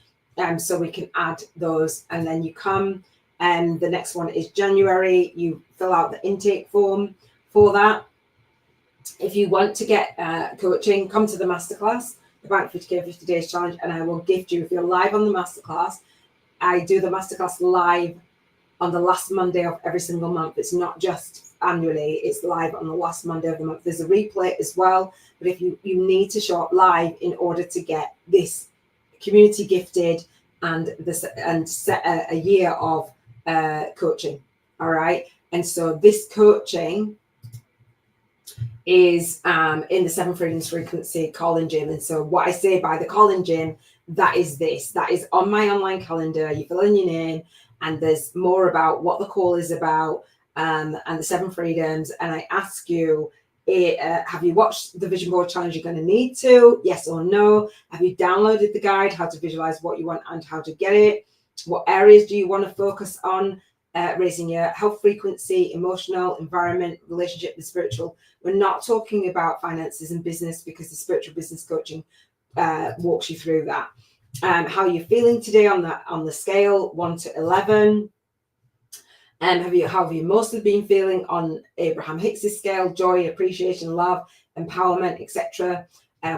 So we can add those, and then you come, and the next one is January. You fill out the intake form for that. If you want to get coaching, come to the masterclass, the Bank 50K 50 Days Challenge, and I will gift you, if you're live on the masterclass, I do the masterclass live on the last Monday of every single month. It's not just annually, it's live on the last Monday of the month. There's a replay as well, but if you need to show up live in order to get this community gifted and set a year of coaching. All right, and so this coaching is in the 7 Freedoms Frequency call-in gym. And so what I say by the call-in gym, that is on my online calendar. You fill in your name, and there's more about what the call is about, and the 7 freedoms. And I ask you, have you watched the vision board challenge? You're going to need to, yes or no. Have you downloaded the guide, how to visualize what you want and how to get it? What areas do you want to focus on? Raising your health frequency, emotional, environment, relationship, and spiritual. We're not talking about finances and business, because the spiritual business coaching walks you through that. How are you feeling today on the scale 1 to 11? How have you mostly been feeling on Abraham Hicks's scale? Joy, appreciation, love, empowerment, etc.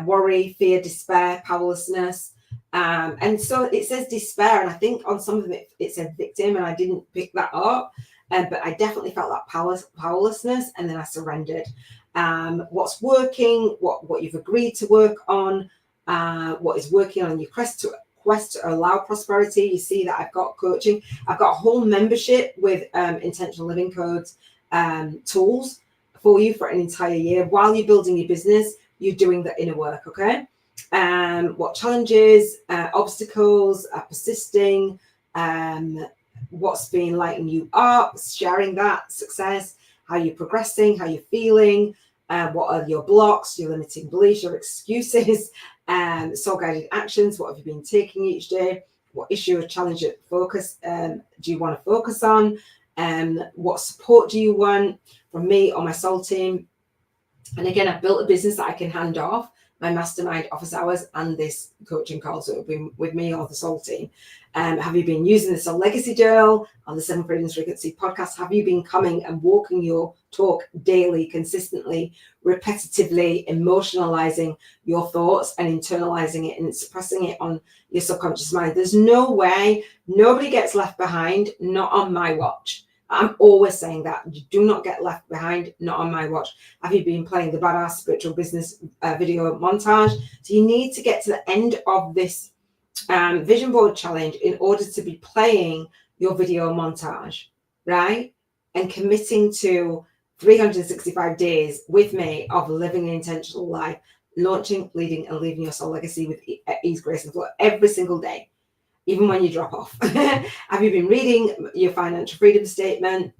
Worry, fear, despair, powerlessness. And so it says despair, and I think on some of it said victim, and I didn't pick that up, but I definitely felt that powerlessness, and then I surrendered. What's working, what you've agreed to work on, what is working on your quest to allow prosperity. You see that I've got coaching. I've got a whole membership with intentional living codes tools for you for an entire year. While you're building your business, you're doing the inner work, okay? What challenges, obstacles are persisting, what's been lighting you up, sharing that success, how you're progressing, how you're feeling, what are your blocks, your limiting beliefs, your excuses, soul-guided actions, what have you been taking each day, what issue or challenge or focus do you want to focus on, what support do you want from me or my soul team. And again, I've built a business that I can hand off, my mastermind office hours and this coaching call, so it'll be with me or the soul team. Have you been using the Soul Legacy Journal on the 7 Freedoms Frequency podcast? Have you been coming and walking your talk daily, consistently, repetitively, emotionalizing your thoughts and internalizing it and suppressing it on your subconscious mind? There's no way, nobody gets left behind, not on my watch. I'm always saying that you do not get left behind, not on my watch. Have you been playing the Badass Spiritual Business video montage? So you need to get to the end of this vision board challenge in order to be playing your video montage, right? And committing to 365 days with me of living an intentional life, launching, leading, and leaving your soul legacy with ease, grace, and flow every single day, even when you drop off. Have you been reading your financial freedom statement?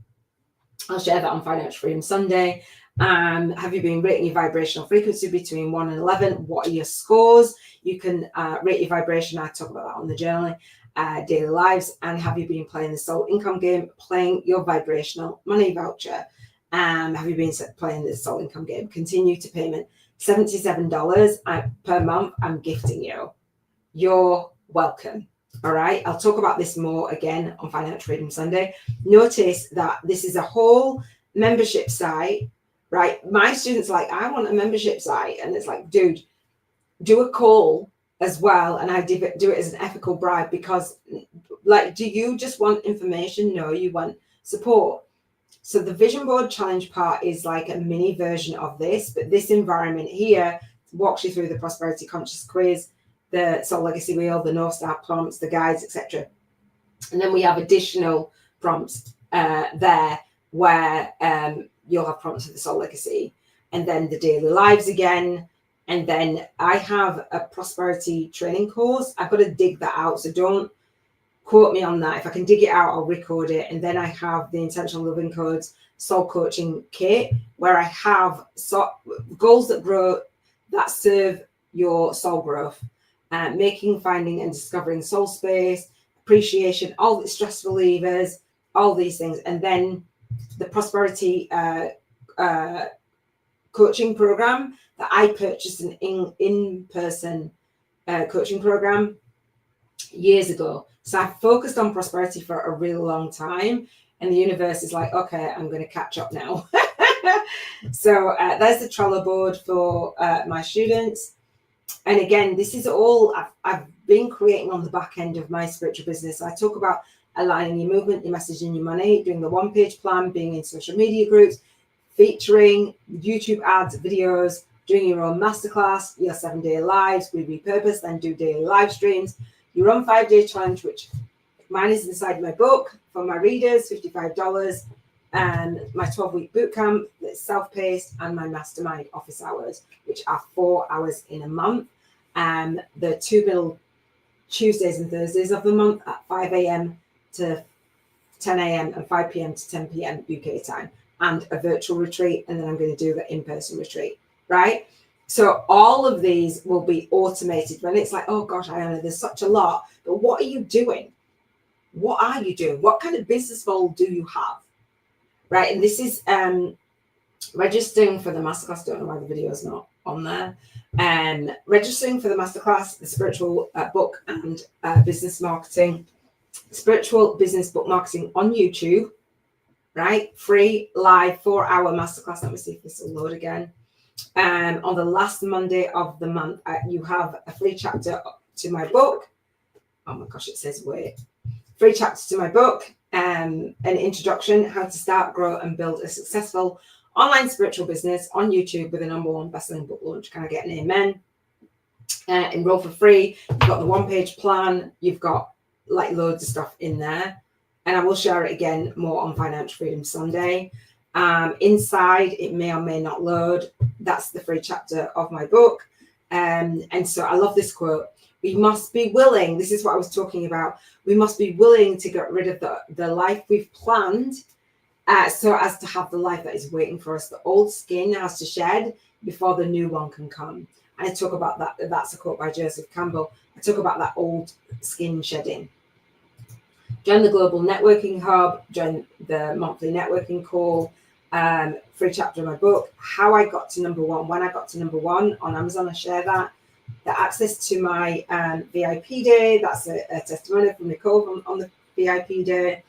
I'll share that on Financial Freedom Sunday. Have you been rating your vibrational frequency between 1 and 11? What are your scores? You can rate your vibration. I talk about that on the journaling, daily lives. And have you been playing the soul income game, playing your vibrational money voucher? Have you been playing the soul income game? Continue to payment $77 per month. I'm gifting you. You're welcome. All right, I'll talk about this more again on Financial Freedom Sunday. Notice that this is a whole membership site, right? My students are like, I want a membership site. And it's like, dude, do a call as well. And I do it as an ethical bribe because, like, do you just want information? No, you want support. So the vision board challenge part is like a mini version of this, but this environment here walks you through the prosperity conscious quiz, the soul legacy wheel, the North Star prompts, the guides, etc. And then we have additional prompts there where you'll have prompts for the soul legacy, and then the daily lives again. And then I have a prosperity training course. I've got to dig that out, so don't quote me on that. If I can dig it out, I'll record it. And then I have the Intentional Living Codes Soul Coaching Kit, where I have goals that grow, that serve your soul growth. Making, finding, and discovering soul space, appreciation, all the stress relievers, all these things. And then the prosperity coaching program that I purchased, an in-person coaching program years ago. So I focused on prosperity for a really long time, and the universe is like, okay, I'm going to catch up now. So there's the Trello board for my students. And again, this is all I've been creating on the back end of my spiritual business. I talk about aligning your movement, your message, and your money, doing the one-page plan, being in social media groups, featuring YouTube ads, videos, doing your own masterclass, your 7-day lives, we repurpose, then do daily live streams, your own 5-day challenge, which mine is inside my book for my readers, $55, and my 12-week bootcamp that's self-paced, and my mastermind office hours, which are 4 hours in a month. The 2 middle Tuesdays and Thursdays of the month at 5 a.m. to 10 a.m. and 5 p.m. to 10 p.m. UK time, and a virtual retreat. And then I'm going to do the in-person retreat, right? So all of these will be automated. When it's like, oh gosh, Iona, there's such a lot, but what are you doing? What are you doing? What kind of business model do you have? Right. And this is registering for the masterclass. Don't know why the video is not on there. Registering for the masterclass, the spiritual book and business marketing, spiritual business book marketing on YouTube. Right. Free live 4-hour masterclass. Let me see if this will load again. On the last Monday of the month, you have a free chapter to my book. Oh my gosh, it says wait. Free chapter to my book. An introduction, how to start, grow, and build a successful online spiritual business on YouTube with a #1 best-selling book launch. Can I get an amen? Enroll for free. You've got the one-page plan. You've got like loads of stuff in there. And I will share it again more on Financial Freedom Sunday. Inside, it may or may not load. That's the free chapter of my book. And so I love this quote. We must be willing, this is what I was talking about, we must be willing to get rid of the life we've planned so as to have the life that is waiting for us. The old skin has to shed before the new one can come. And I talk about that. That's a quote by Joseph Campbell. I talk about that old skin shedding. Join the Global Networking Hub, join the monthly networking call, free chapter of my book, how I got to #1, when I got to #1 on Amazon, I share that. The access to my VIP day, that's a testimonial from Nicole on the VIP day.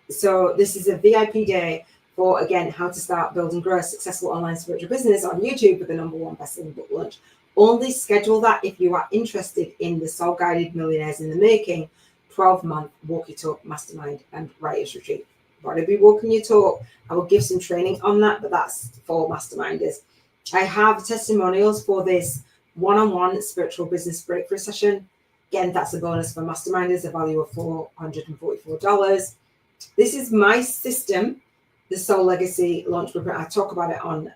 So this is a VIP day for, again, how to start, build, and grow a successful online spiritual business on YouTube with the #1 best-selling book launch. Only schedule that if you are interested in the Soul Guided Millionaires in the Making 12-month walkie-talk mastermind and writers retreat. body be walking your talk. I will give some training on that, but that's for masterminders. I have testimonials for this one-on-one spiritual business breakthrough session. Again, that's a bonus for masterminders, a value of $444. This is my system, the Soul Legacy Launch Blueprint. I talk about it on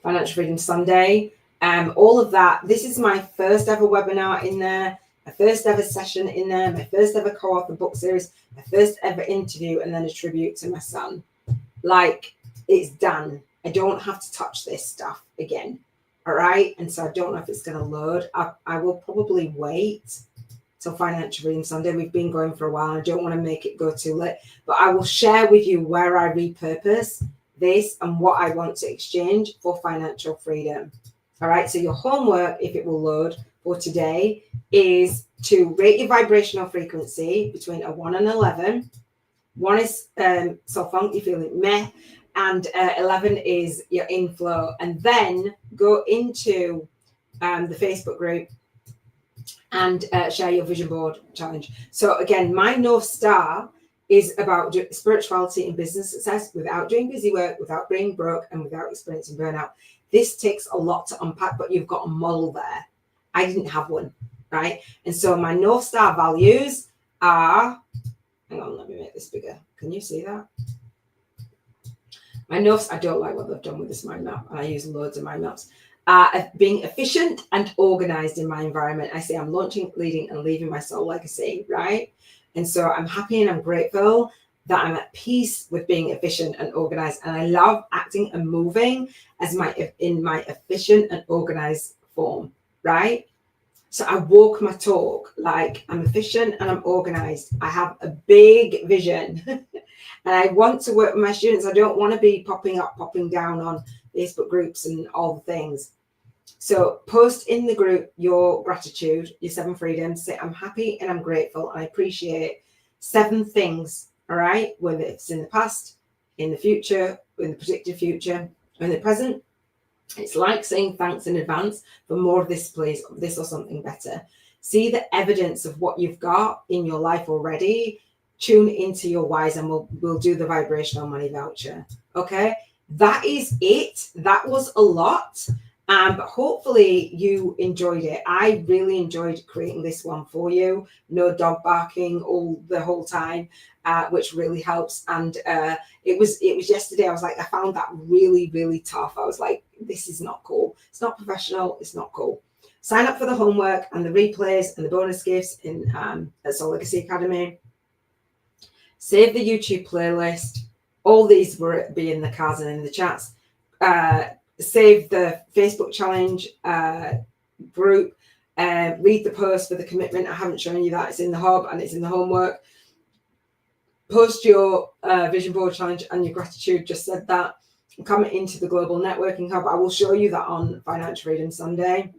Financial Freedom Sunday. All of that. This is my first ever webinar in there, my first ever session in there, my first ever co-author book series, my first ever interview, and then a tribute to my son. Like, it's done. I don't have to touch this stuff again. All right. And so I don't know if it's going to load. I will probably wait till Financial Freedom Sunday. We've been going for a while. I don't want to make it go too late, but I will share with you where I repurpose this and what I want to exchange for financial freedom. All right. So your homework, if it will load for today, is to rate your vibrational frequency between a 1 and 11. 1 is so funk, you're feeling meh. And 11 is your inflow. And then go into the Facebook group and share your vision board challenge. So again, my North Star is about spirituality and business success without doing busy work, without being broke, and without experiencing burnout. This takes a lot to unpack, but you've got a model there. I didn't have one, right? And so my North Star values are, hang on, let me make this bigger. Can you see that? My notes, I don't like what they've done with this mind map, and I use loads of mind maps. Being efficient and organized in my environment. I say I'm launching, leading, and leaving my soul legacy, right? And so I'm happy and I'm grateful that I'm at peace with being efficient and organized. And I love acting and moving as in my efficient and organized form, right? So I walk my talk like I'm efficient and I'm organized. I have a big vision and I want to work with my students. I don't want to be popping up, popping down on Facebook groups and all the things. So post in the group your gratitude, your 7 freedoms. Say, I'm happy and I'm grateful. And I appreciate 7 things, all right? Whether it's in the past, in the future, in the predicted future, or in the present. It's like saying thanks in advance for more of this, please, this or something better. See the evidence of what you've got in your life already. Tune into your whys, and we'll do the vibrational money voucher. Okay, that is it. That was a lot. But hopefully you enjoyed it. I really enjoyed creating this one for you. No dog barking the whole time, which really helps. And it was yesterday. I was like, I found that really, really tough. I was like, this is not cool. It's not professional. It's not cool. Sign up for the homework and the replays and the bonus gifts in at Soul Legacy Academy. Save the YouTube playlist. All these will be in the cards and in the chats. Save the Facebook challenge group. Read the post for the commitment. I haven't shown you that. It's in the hub and it's in the homework. Post your vision board challenge and your gratitude. Just said that. Come into the global networking hub. I will show you that on Financial Freedom Sunday.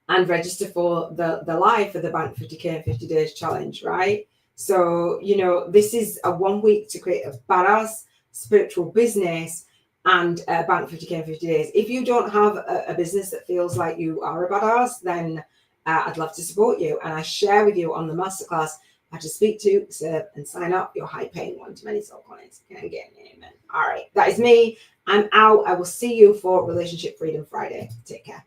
And register for the live for the Bank 50K in 50 days challenge, right? So, you know, this is a 1 week to create a badass spiritual business and Bank 50K in 50 days. If you don't have a business that feels like you are a badass, then I'd love to support you. And I share with you on the masterclass how to speak to, serve, and sign up your high-paying one-to-many soul clients. Can I get an amen? All right, that is me. I'm out. I will see you for Relationship Freedom Friday. Take care.